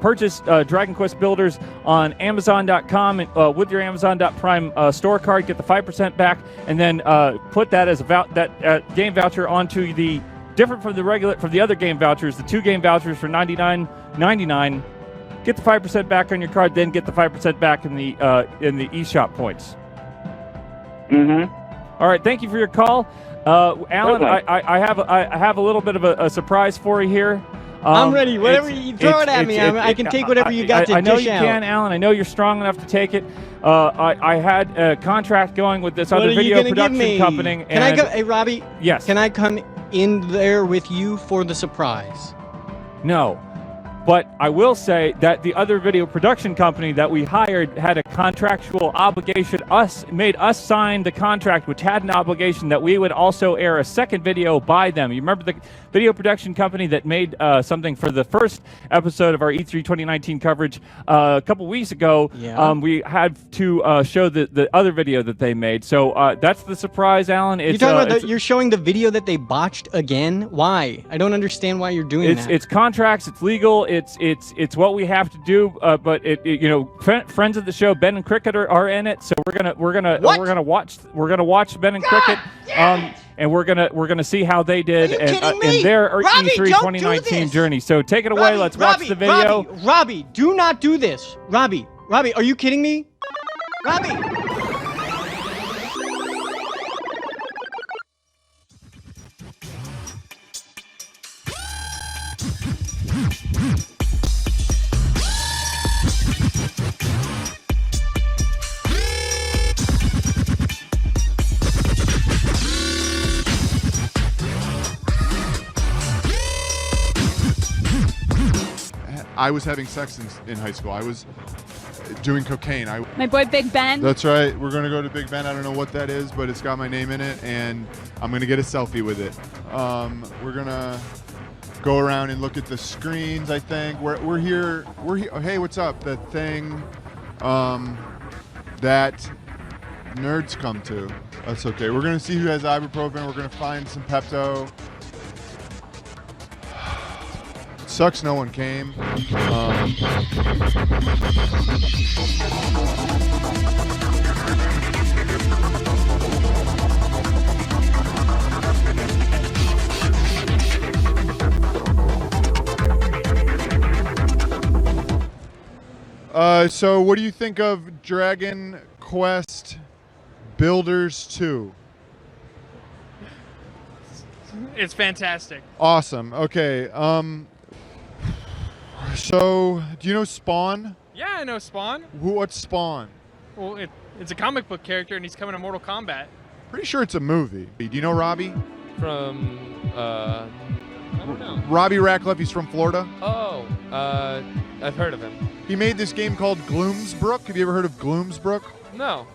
purchase Dragon Quest Builders on Amazon.com and, with your Amazon.Prime store card. Get the 5% back, and then put that as a game voucher onto the different from the other game vouchers, the 2 game vouchers for $99.99. Get the 5% back on your card, then get the 5% back in the eShop points. All right, thank you for your call, Alan. I have a little bit of a surprise for you here. I'm ready. Whatever you throw it at me, I can take whatever you got to I know dish you out. can, Alan. I know you're strong enough to take it. I had a contract going with this other video production company. Can I go? Hey, Robby. Yes. Can I come in there with you for the surprise? No. But I will say that the other video production company that we hired had a contractual obligation, made us sign the contract, which had an obligation that we would also air a second video by them. You remember the video production company that made something for the first episode of our E3 2019 coverage a couple weeks ago? Yeah. We had to show the other video that they made. So that's the surprise, Alan. You're talking about you're showing the video that they botched again? Why? I don't understand why you're doing that. It's contracts. It's legal. It's what we have to do, but friends of the show, Ben and Cricket are in it, so we're gonna watch Ben and Cricket, and we're gonna see how they did in their Robby, E3 2019 journey. So take it away. Let's watch the video. Robby, do not do this. Robby, are you kidding me? Robby. I was having sex in high school. I was doing cocaine. My boy Big Ben. That's right. We're going to go to Big Ben. I don't know what that is, but it's got my name in it, and I'm going to get a selfie with it. We're going to go around and look at the screens, I think. We're here. Oh, hey, what's up? The thing that nerds come to. That's okay. We're going to see who has ibuprofen. We're going to find some Pepto. Sucks no one came. So what do you think of Dragon Quest Builders 2? It's fantastic. Awesome. Okay. So, do you know Spawn? Yeah, I know Spawn. What's Spawn? Well, it's a comic book character, and he's coming to Mortal Kombat. Pretty sure it's a movie. Do you know Robby? From, I don't know. Robby Rackleff, he's from Florida. Oh, I've heard of him. He made this game called Gloomsbrook. Have you ever heard of Gloomsbrook? No.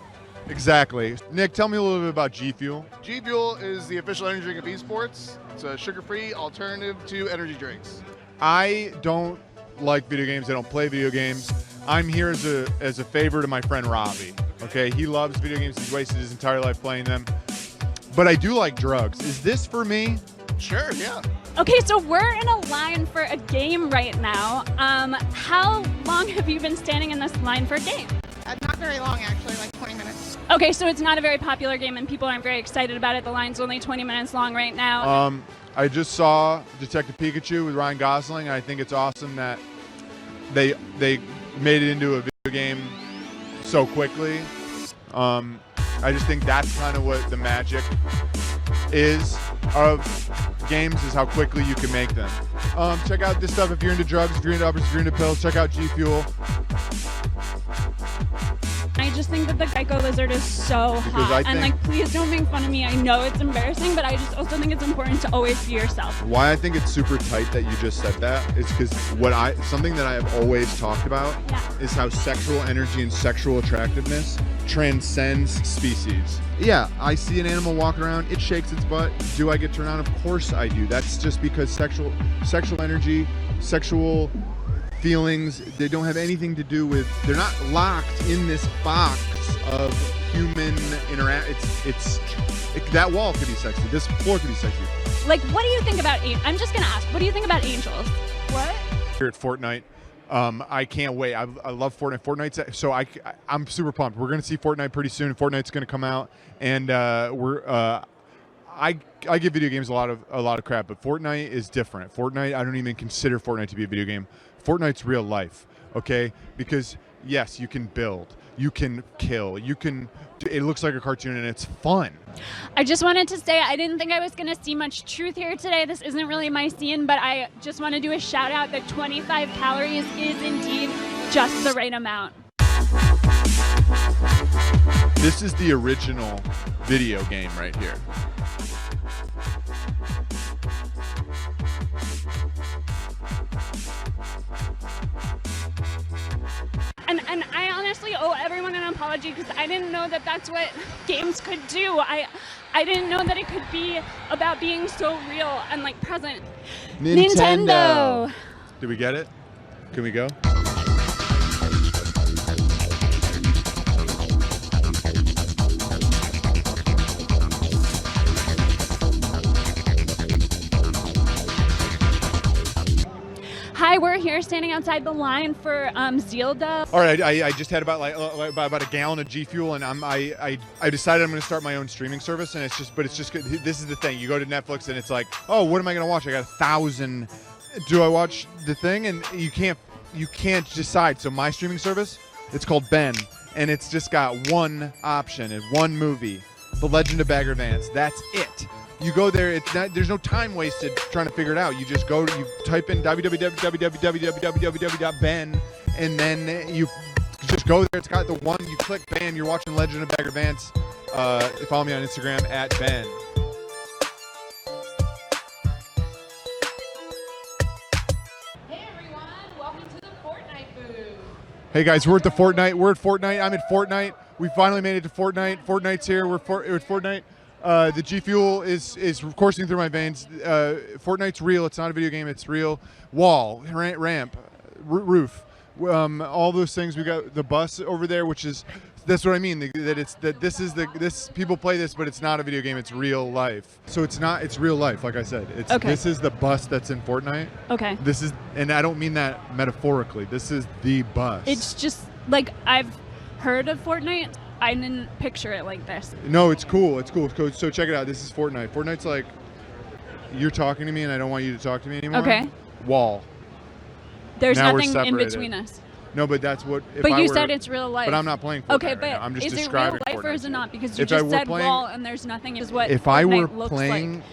Exactly. Nick, tell me a little bit about G Fuel. G Fuel is the official energy drink of esports. It's a sugar-free alternative to energy drinks. I don't like video games. I don't play video games. I'm here as a favor to my friend Robby. Okay, he loves video games. He's wasted his entire life playing them. But I do like drugs. Is this for me? Sure, yeah. Okay, so we're in a line for a game right now. How long have you been standing in this line for a game? Not very long, actually, like 20 minutes. Okay, so it's not a very popular game and people aren't very excited about it. The line's only 20 minutes long right now. I just saw Detective Pikachu with Ryan Gosling, and I think it's awesome that they made it into a video game so quickly. I just think that's kind of what the magic is of games, is how quickly you can make them. Check out this stuff if you're into drugs, if you're into uppers, if you're into pills. Check out G Fuel. I just think that the Geico lizard is so hot. And like, please don't make fun of me. I know it's embarrassing, but I just also think it's important to always be yourself. Why I think it's super tight that you just said that is because something that I have always talked about is how sexual energy and sexual attractiveness transcends species. Yeah, I see an animal walking around, it shakes its butt. Do I get turned on? Of course I do. That's just because sexual energy, sexual feelings, they don't have anything to do with, they're not locked in this box of human interaction. That wall could be sexy, this floor could be sexy. Like, what do you think about, I'm just gonna ask, what do you think about angels? What? Here at Fortnite, I can't wait. I love Fortnite. So I'm super pumped. We're gonna see Fortnite pretty soon. Fortnite's gonna come out, and I give video games a lot of crap, but Fortnite is different. Fortnite, I don't even consider Fortnite to be a video game. Fortnite's real life, okay? Because yes, you can build, you can kill, it looks like a cartoon and it's fun. I just wanted to say I didn't think I was going to see much truth here today. This isn't really my scene, but I just want to do a shout out that 25 calories is indeed just the right amount. This is the original video game right here. And I honestly owe everyone an apology because I didn't know that that's what games could do. I didn't know that it could be about being so real and like present. Nintendo. Did we get it? Can we go? Hi, we're here standing outside the line for Zelda. All right, I just had about a gallon of G Fuel, and I decided I'm going to start my own streaming service, and it's just good. This is the thing. You go to Netflix, and it's like, oh, what am I going to watch? I got 1,000. Do I watch the thing? And you can't decide. So my streaming service, it's called Ben, and it's just got one option and one movie, The Legend of Bagger Vance. That's it. You go there, there's no time wasted trying to figure it out. You just go, you type in www.ben, and then you just go there. It's got the one, you click Ben, you're watching Legend of Bagger Vance. Follow me on Instagram @Ben. Hey everyone, welcome to the Fortnite booth. Hey guys, we're at the Fortnite. We're at Fortnite. I'm at Fortnite. We finally made it to Fortnite. Fortnite's here. We're at Fortnite. The G Fuel is coursing through my veins. Fortnite's real. It's not a video game. It's real. Wall, ramp, roof, all those things. We got the bus over there, which is that's what I mean. This people play this, but it's not a video game. It's real life. So it's not. It's real life. Like I said, this is the bus that's in Fortnite. Okay. This is, and I don't mean that metaphorically. This is the bus. It's just like I've heard of Fortnite. I didn't picture it like this. No, it's cool. It's cool. So check it out. This is Fortnite. Fortnite's like, you're talking to me and I don't want you to talk to me anymore. Okay. Wall. There's Now we're nothing in separated. between us. No, but that's what. But you said it's real life. But I'm not playing Fortnite. Okay, but right now. I'm just is it describing real life or is it not? Because you If I just were said playing- wall and there's nothing is what If I were Fortnite looks playing, like.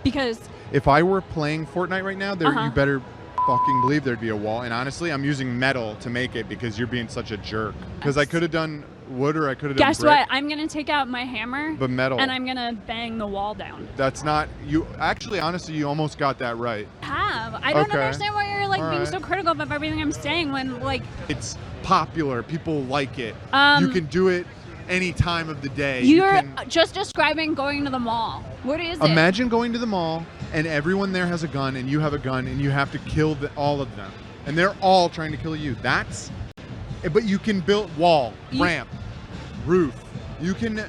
Because if I were playing Fortnite right now, there you better fucking believe there'd be a wall. And honestly, I'm using metal to make it because you're being such a jerk. Because I could have done wood or I could have done guess brick. what? I'm gonna take out my hammer. But metal. And I'm gonna bang the wall down. That's not you. Actually, honestly, you almost got that right. I don't Okay. understand why you're like All being right. so critical of everything I'm saying when like It's popular. People like it. Um, you can do it any time of the day. you're you can, just describing going to the mall. What is it? imagine going to the mall and everyone there has a gun and you have a gun and you have to kill all of them. And they're all trying to kill you. But you can build wall, ramp, roof. You can.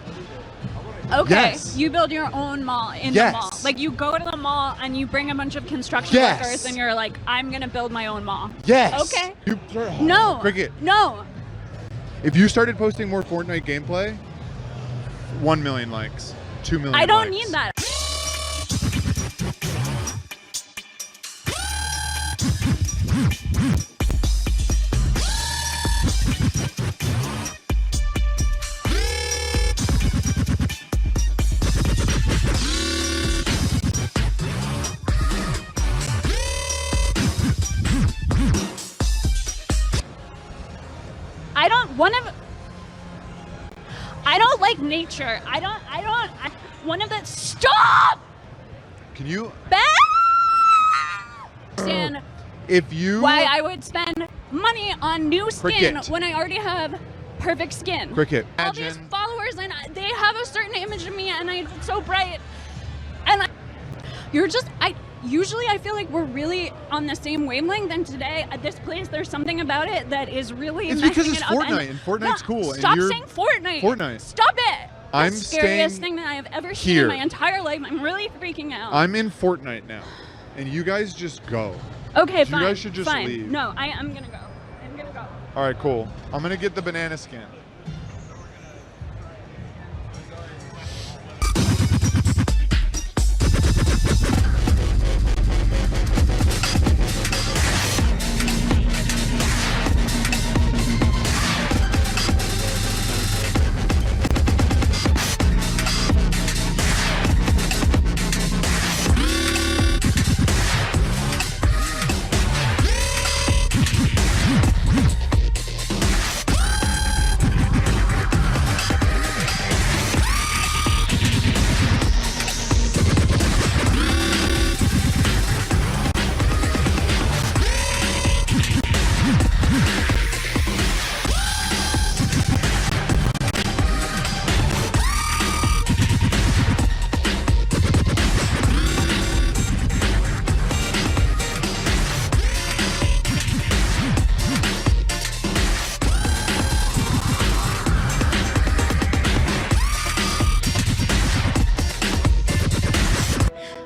Okay, Yes. you build your own mall in Yes. the mall. Like you go to the mall and you bring a bunch of construction Yes. workers and you're like, I'm gonna build my own mall. Yes. Okay. You, No. Cricket. No. If you started posting more Fortnite gameplay, 1 million likes, 2 million I don't likes. need that. I don't like nature. One of the stop. Can you? Understand If you. why I would spend money on new skin Cricket. when I already have perfect skin. Cricket. All these followers and they have a certain image of me and I'm so bright. And usually I feel like we're really on the same wavelength, and today at this place there's something about it that is really It's because messing it's it up. Fortnite, and Fortnite's cool, and Stop you're- saying Fortnite. Fortnite. Stop it. I'm the scariest staying thing that I have ever seen here. in my entire life. I'm really freaking out. I'm in Fortnite now, and you guys just go. Okay, You fine. guys should just fine. leave. No, I'm gonna go. I'm gonna go. All right, cool. I'm gonna get the banana skin.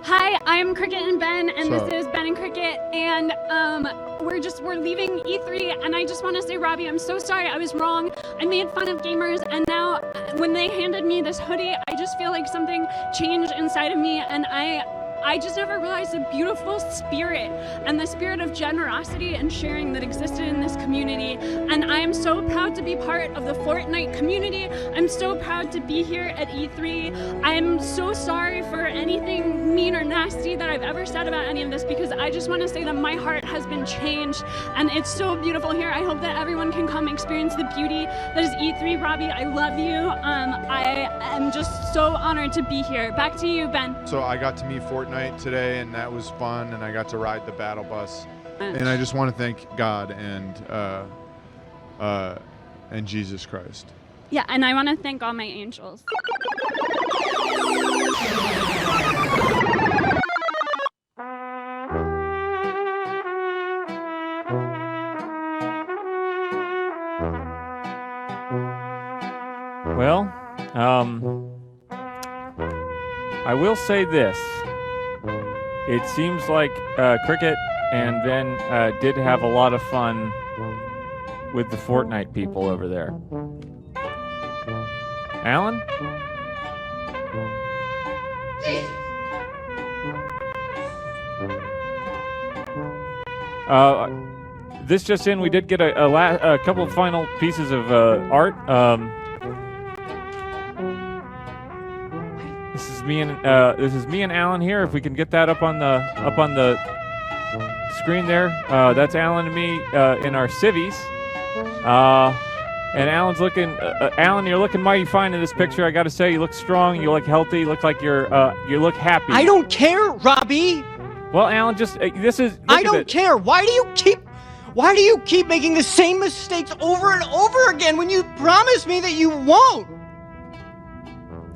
Hi, I'm Cricket and Ben, and Sup? this is Ben and Cricket, and we're leaving E3, and I just want to say, Robby, I'm so sorry, I was wrong. I made fun of gamers, and now when they handed me this hoodie, I just feel like something changed inside of me, and I just never realized the beautiful spirit and the spirit of generosity and sharing that existed in this community. And I am so proud to be part of the Fortnite community. I'm so proud to be here at E3. I'm so sorry for anything mean or nasty that I've ever said about any of this, because I just want to say that my heart has been changed and it's so beautiful here. I hope that everyone can come experience the beauty that is E3. Robby, I love you. I am just so honored to be here. Back to you, Ben. So I got to meet Fortnite today, and that was fun, and I got to ride the battle bus. And I just want to thank God and and Jesus Christ. Yeah, and I want to thank all my angels. Well, I will say this. It seems like Cricket and Ben did have a lot of fun with the Fortnite people over there. Alan? This just in, we did get a couple of final pieces of art. This is me and Alan here. If we can get that up on the screen there, that's Alan and me in our civvies. And Alan's looking. Alan, you're looking mighty fine in this picture. I got to say, you look strong. You look healthy. You look like you look happy. I don't care, Robby. Well, Alan, just this is. I don't care. Why do you keep making the same mistakes over and over again when you promised me that you won't?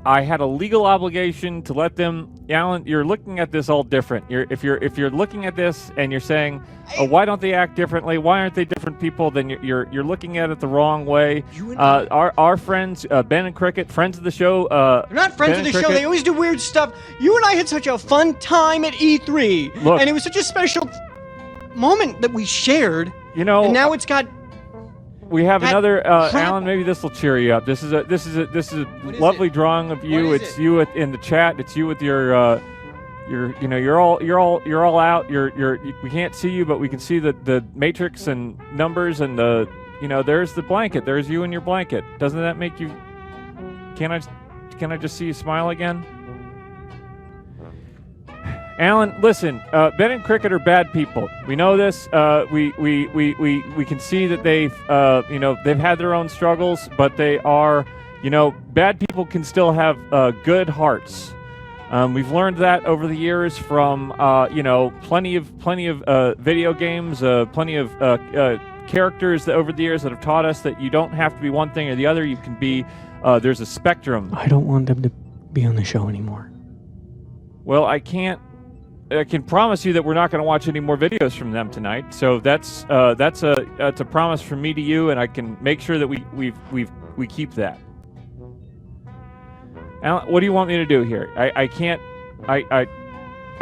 I had a legal obligation to let them. Alan, you're looking at this all different. If you're looking at this and you're saying, oh, why don't they act differently? Why aren't they different people? Then you're looking at it the wrong way. Our friends, Ben and Cricket, friends of the show. They're not friends of the show. They always do weird stuff. You and I had such a fun time at E3. Look, and it was such a special moment that we shared. You know, and now it's got. We have another Alan. Maybe this will cheer you up. This is a lovely drawing of you. It's you in the chat. It's you with you're all out. We can't see you, but we can see the matrix and numbers and there's the blanket. There's you and your blanket. Doesn't that make you? Can I just see you smile again? Alan, listen. Ben and Cricket are bad people. We know this. We can see that they've had their own struggles, but they are, bad people can still have good hearts. We've learned that over the years from plenty of video games, plenty of characters over the years that have taught us that you don't have to be one thing or the other. You can be. There's a spectrum. I don't want them to be on the show anymore. Well, I can promise you that we're not going to watch any more videos from them tonight. So that's a promise from me to you, and I can make sure that we keep that. Alan, what do you want me to do here? I can't. I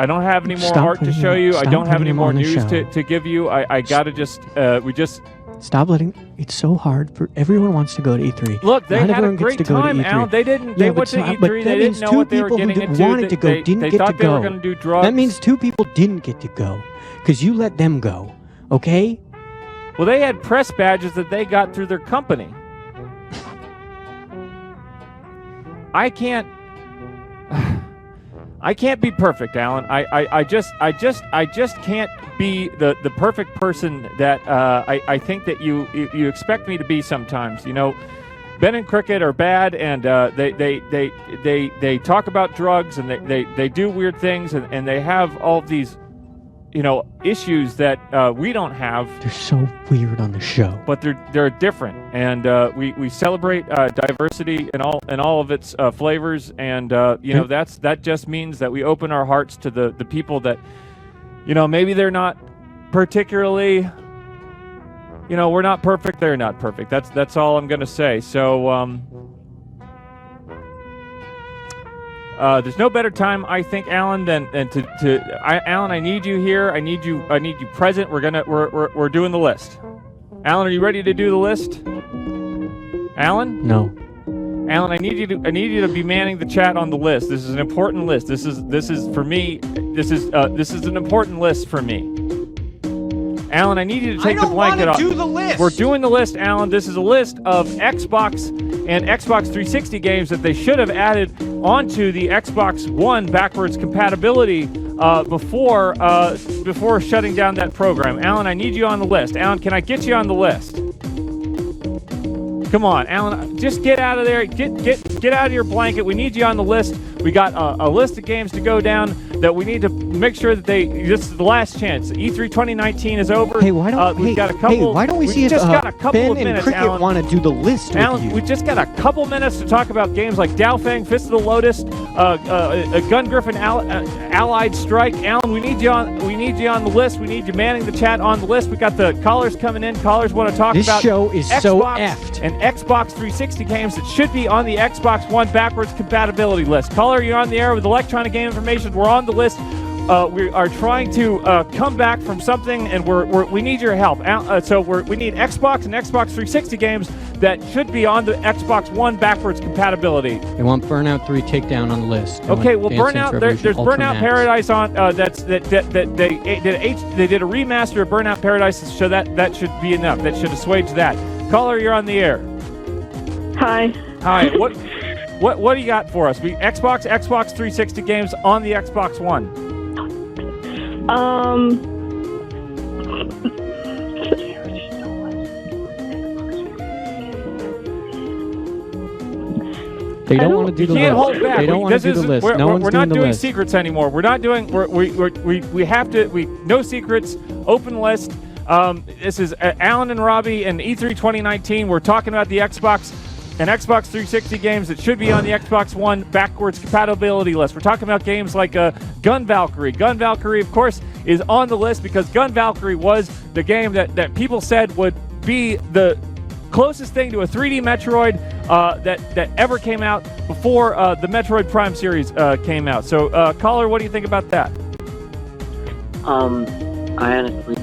don't have any more art to show you. I don't have any more news to give you. I gotta just Stop letting. It's so hard for everyone wants to go to E3. Look, they had a great time, Alan. They didn't. They went to E3. They didn't know what they were getting into. Wanted to go, didn't they get thought to they go. were going to do drugs. That means 2 people didn't get to go because you let them go. Okay? Well, they had press badges that they got through their company. I can't be perfect, Alan. I just can't be the perfect person that I think that you expect me to be sometimes. Ben and Cricket are bad, and they talk about drugs, and they do weird things, and they have all of these issues that we don't have. They're so weird on the show. But they're different, and we celebrate diversity in all of its flavors, and that just means that we open our hearts to the people that maybe they're not particularly. We're not perfect. They're not perfect. That's all I'm gonna say. So. There's no better time, I think, Alan, than Alan. I need you here. I need you present. We're doing the list. Alan, are you ready to do the list? Alan? No. Alan, I need you to be manning the chat on the list. This is an important list. This is for me. This is an important list for me. Alan, I need you to take the blanket off. I don't want to do the list. We're doing the list, Alan. This is a list of Xbox and Xbox 360 games that they should have added onto the Xbox One backwards compatibility before shutting down that program. Alan, I need you on the list. Alan, can I get you on the list? Come on, Alan, just get out of there. Get out of your blanket. We need you on the list. We got a list of games to go down. that we need to make sure that this is the last chance. E3 2019 is over. Hey, why don't we've got a couple? why don't we see if just got a couple Ben of and minutes, Cricket Alan. want to do the list Alan, with you? we just got a couple minutes to talk about games like Dowfang, Fist of the Lotus, Gun Griffin, Allied Strike. Alan, we need you on the list. We need you manning the chat on the list. We got the callers coming in. Callers want to talk This about show is Xbox so effed. and Xbox 360 games that should be on the Xbox One backwards compatibility list. Caller, you're on the air with Electronic Game Information. We're on the list. We are trying to come back from something, and we need your help. We need Xbox and Xbox 360 games that should be on the Xbox One backwards compatibility. They want Burnout 3 Takedown on the list. They Okay, want well, Dance Dance Burnout. There's Revolution Burnout Ultramax. Paradise on. They did a remaster of Burnout Paradise, so that should be enough. That should assuage that. Caller, you're on the air. Hi. Hi. What do you got for us? Xbox 360 games on the Xbox One. They don't want to do the Can't list. hold back. They don't want to do the list. No one's we're doing not the doing list. secrets anymore. We're not doing. We have to. No secrets. Open list. This is Alan and Robby and E3 2019. We're talking about the Xbox and Xbox 360 games that should be on the Xbox One backwards compatibility list. We're talking about games like Gun Valkyrie. Gun Valkyrie, of course, is on the list because Gun Valkyrie was the game that people said would be the closest thing to a 3D Metroid that ever came out before the Metroid Prime series came out. So, caller, what do you think about that? I honestly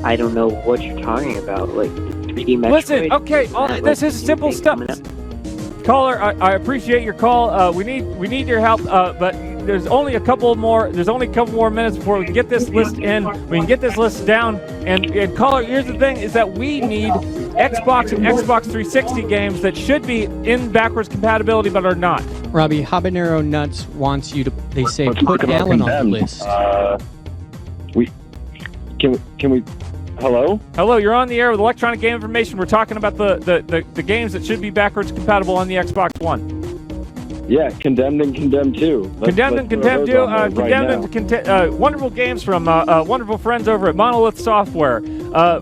I don't know what you're talking about. Like 3D Metroid. Listen, okay, this is simple stuff. Caller, I appreciate your call. We need your help, but there's only a couple more minutes before we can get this list in. We can get this list down. And caller, here's the thing: is that we need Xbox and Xbox 360 games that should be in backwards compatibility but are not. Robby, Habanero Nuts wants you to. They say put Alan on the list. Can we? Hello? Hello, you're on the air with Electronic Game Information. We're talking about the games that should be backwards compatible on the Xbox One. Yeah, Condemned and Condemned 2. Condemned and Condemned 2. Wonderful games from wonderful friends over at Monolith Software.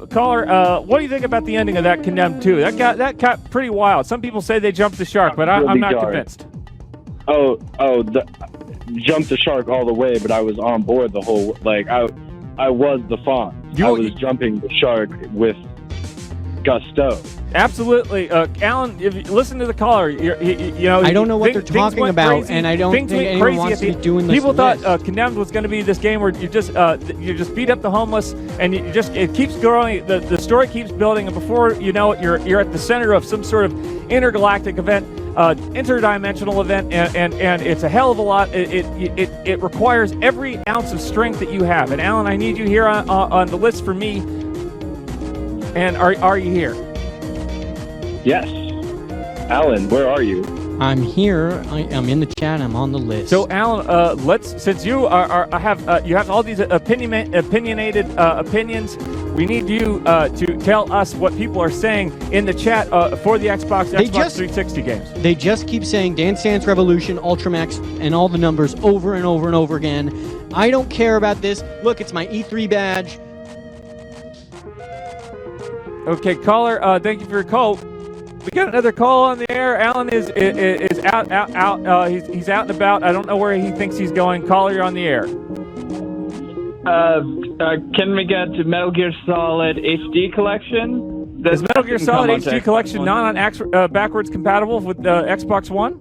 Caller, what do you think about the ending of that Condemned 2? That got pretty wild. Some people say they jumped the shark, but I'm not convinced. Jumped the shark all the way, but I was on board the whole. I was the fawn. I was jumping the shark with gusto. Absolutely, Alan. If you listen to the caller, I don't know what they're talking about, crazy. and I don't think anyone wants to be doing this. People thought Condemned was going to be this game where you just beat up the homeless, and it keeps growing. The story keeps building, and before you know it, you're at the center of some sort of intergalactic event, interdimensional event, and it's a hell of a lot. It requires every ounce of strength that you have. And Alan, I need you here on the list for me. And are you here? Yes. Alan, where are you? I'm here. I'm in the chat. I'm on the list. So, Alan, since you have all these opinionated opinions, we need you to tell us what people are saying in the chat for the Xbox 360 games. They just keep saying Dance Dance Revolution, Ultramax, and all the numbers over and over and over again. I don't care about this. Look, it's my E3 badge. Okay, caller, thank you for your call. We got another call on the air. Alan is out. He's out and about. I don't know where he thinks he's going. Caller, you're on the air. Can we get to Metal Gear Solid HD Collection? Is Metal Gear Solid HD Collection not on backwards compatible with Xbox One?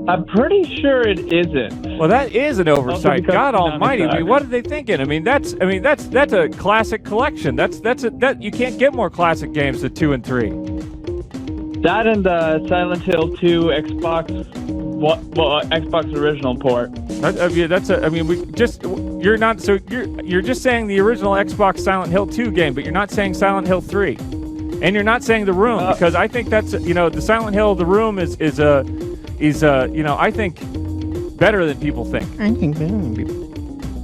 I'm pretty sure it isn't. Well, that is an oversight. God Almighty! I mean, what are they thinking? I mean, that's a classic collection. That you can't get more classic games than 2 and 3. That and the Silent Hill 2 Xbox original port. You're just saying the original Xbox Silent Hill 2 game, but you're not saying Silent Hill 3, and you're not saying The Room because I think that's the Silent Hill The Room is I think better than people think. I think better than people.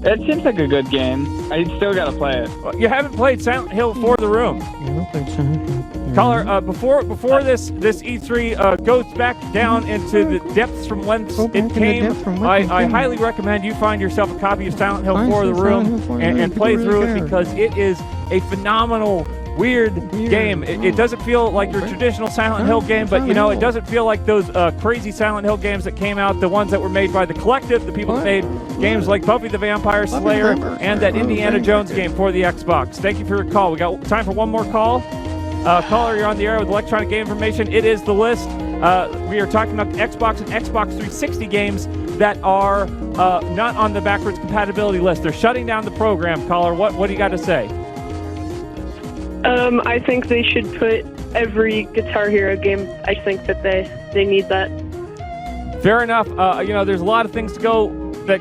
It seems like a good game. I still gotta play it. Well, you haven't played Silent Hill for The Room. You haven't played Silent Hill. Caller, before this E3 goes back down into the depths from whence it came, I highly recommend you find yourself a copy of Silent Hill 4 The Room and play through it, because it is a phenomenal, weird game. It doesn't feel like your traditional Silent Hill game, but it doesn't feel like those crazy Silent Hill games that came out, the ones that were made by the Collective, the people that made games like Buffy the Vampire Slayer and that Indiana Jones game for the Xbox. Thank you for your call. We got time for one more call. Caller, you're on the air with electronic game information. It is the list. We are talking about the Xbox and Xbox 360 games that are not on the backwards compatibility list. They're shutting down the program. Caller, what do you got to say? I think they should put every Guitar Hero game. I think that they need that. Fair enough. There's a lot of things that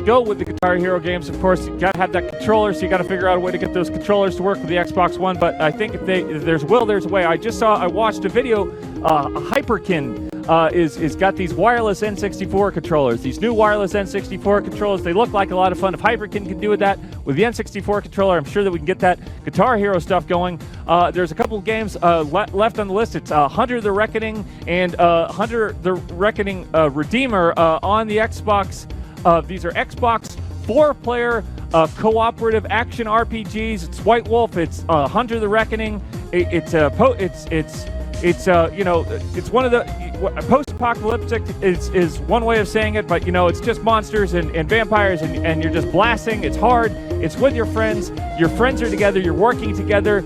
go with the Guitar Hero games. Of course, you got to have that controller, so you got to figure out a way to get those controllers to work with the Xbox One. But I think if there's will, there's a way. I watched a video. Hyperkin is got these wireless N64 controllers. These new wireless N64 controllers. They look like a lot of fun. If Hyperkin can do that with the N64 controller, I'm sure that we can get that Guitar Hero stuff going. There's a couple of games left on the list. It's Hunter the Reckoning and Hunter the Reckoning Redeemer on the Xbox. These are Xbox 4-player cooperative action RPGs. It's White Wolf. It's Hunter the Reckoning. It's one of the post-apocalyptic is one way of saying it, but it's just monsters and vampires and you're just blasting. It's hard. It's with your friends. Your friends are together. You're working together,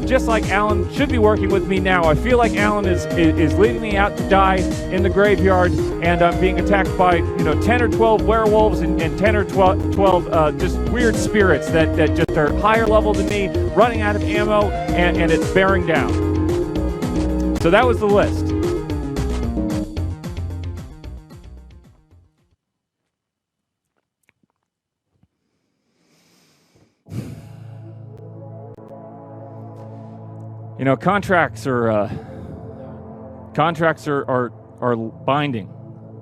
just like Alan should be working with me now. I feel like Alan is leading me out to die in the graveyard, and I'm being attacked by 10 or 12 werewolves and 10 or 12 just weird spirits that just are higher level than me, running out of ammo, and it's bearing down. So that was the list. Contracts are binding.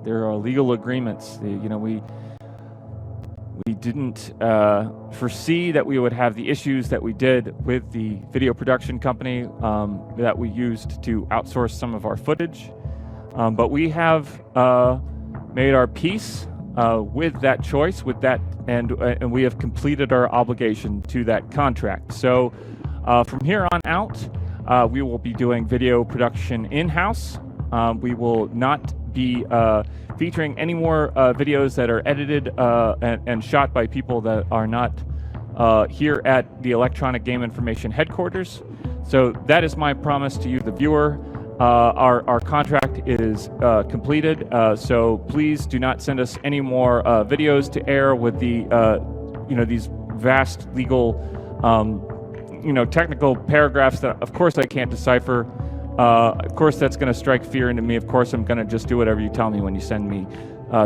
There are legal agreements. We didn't foresee that we would have the issues that we did with the video production company that we used to outsource some of our footage. But we have made our peace with that choice, and we have completed our obligation to that contract. So from here on out, we will be doing video production in-house. We will not be featuring any more videos that are edited and shot by people that are not here at the Electronic Game Information headquarters. So that is my promise to you, the viewer. Our contract is completed, so please do not send us any more videos to air with the these vast legal technical paragraphs that of course I can't decipher. Of course that's going to strike fear into me. Of course I'm going to just do whatever you tell me when you send me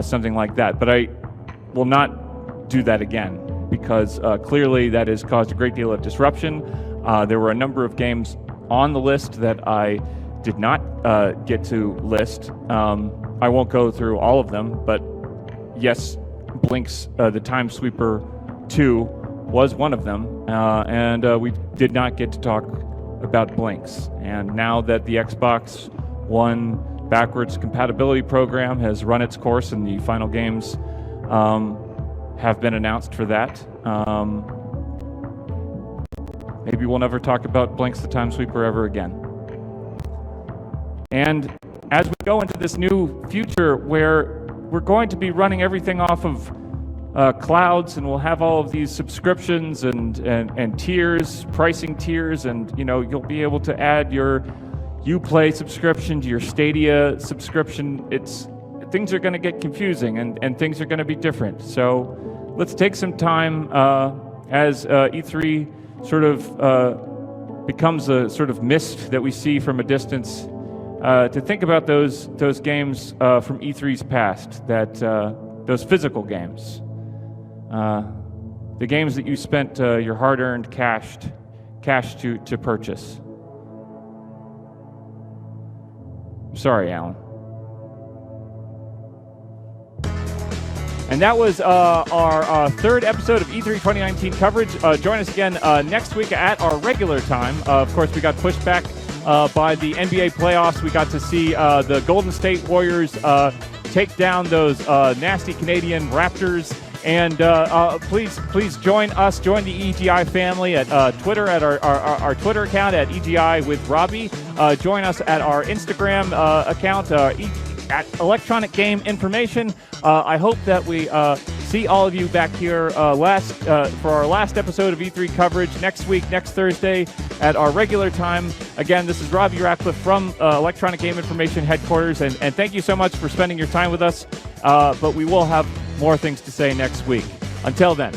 something like that. But I will not do that again, because clearly that has caused a great deal of disruption. There were a number of games on the list that I did not get to list. I won't go through all of them, but yes, Blink's the Time Sweeper 2 was one of them, and we did not get to talk about Blinks. And now that the Xbox One backwards compatibility program has run its course and the final games have been announced for that, maybe we'll never talk about Blinks the Time Sweeper ever again. And as we go into this new future where we're going to be running everything off of clouds, and we'll have all of these subscriptions and tiers, pricing tiers, and you'll be able to add your Uplay subscription to your Stadia subscription. Things are going to get confusing and things are going to be different. So let's take some time as E3 sort of becomes a sort of mist that we see from a distance, to think about those games from E3's past, those physical games. The games that you spent your hard-earned cash to purchase. I'm sorry, Alan. And that was our third episode of E3 2019 coverage. Join us again next week at our regular time. Of course, we got pushed back by the NBA playoffs. We got to see the Golden State Warriors take down those nasty Canadian Raptors. And please join the EGI family at Twitter, at our Twitter account at EGI with Robby. Join us at our Instagram account at Electronic Game Information. I hope that we see all of you back here for our last episode of E3 coverage next week, next Thursday at our regular time. Again, this is Robby Rackleff from Electronic Game Information headquarters, and thank you so much for spending your time with us. But we will have more things to say next week. Until then.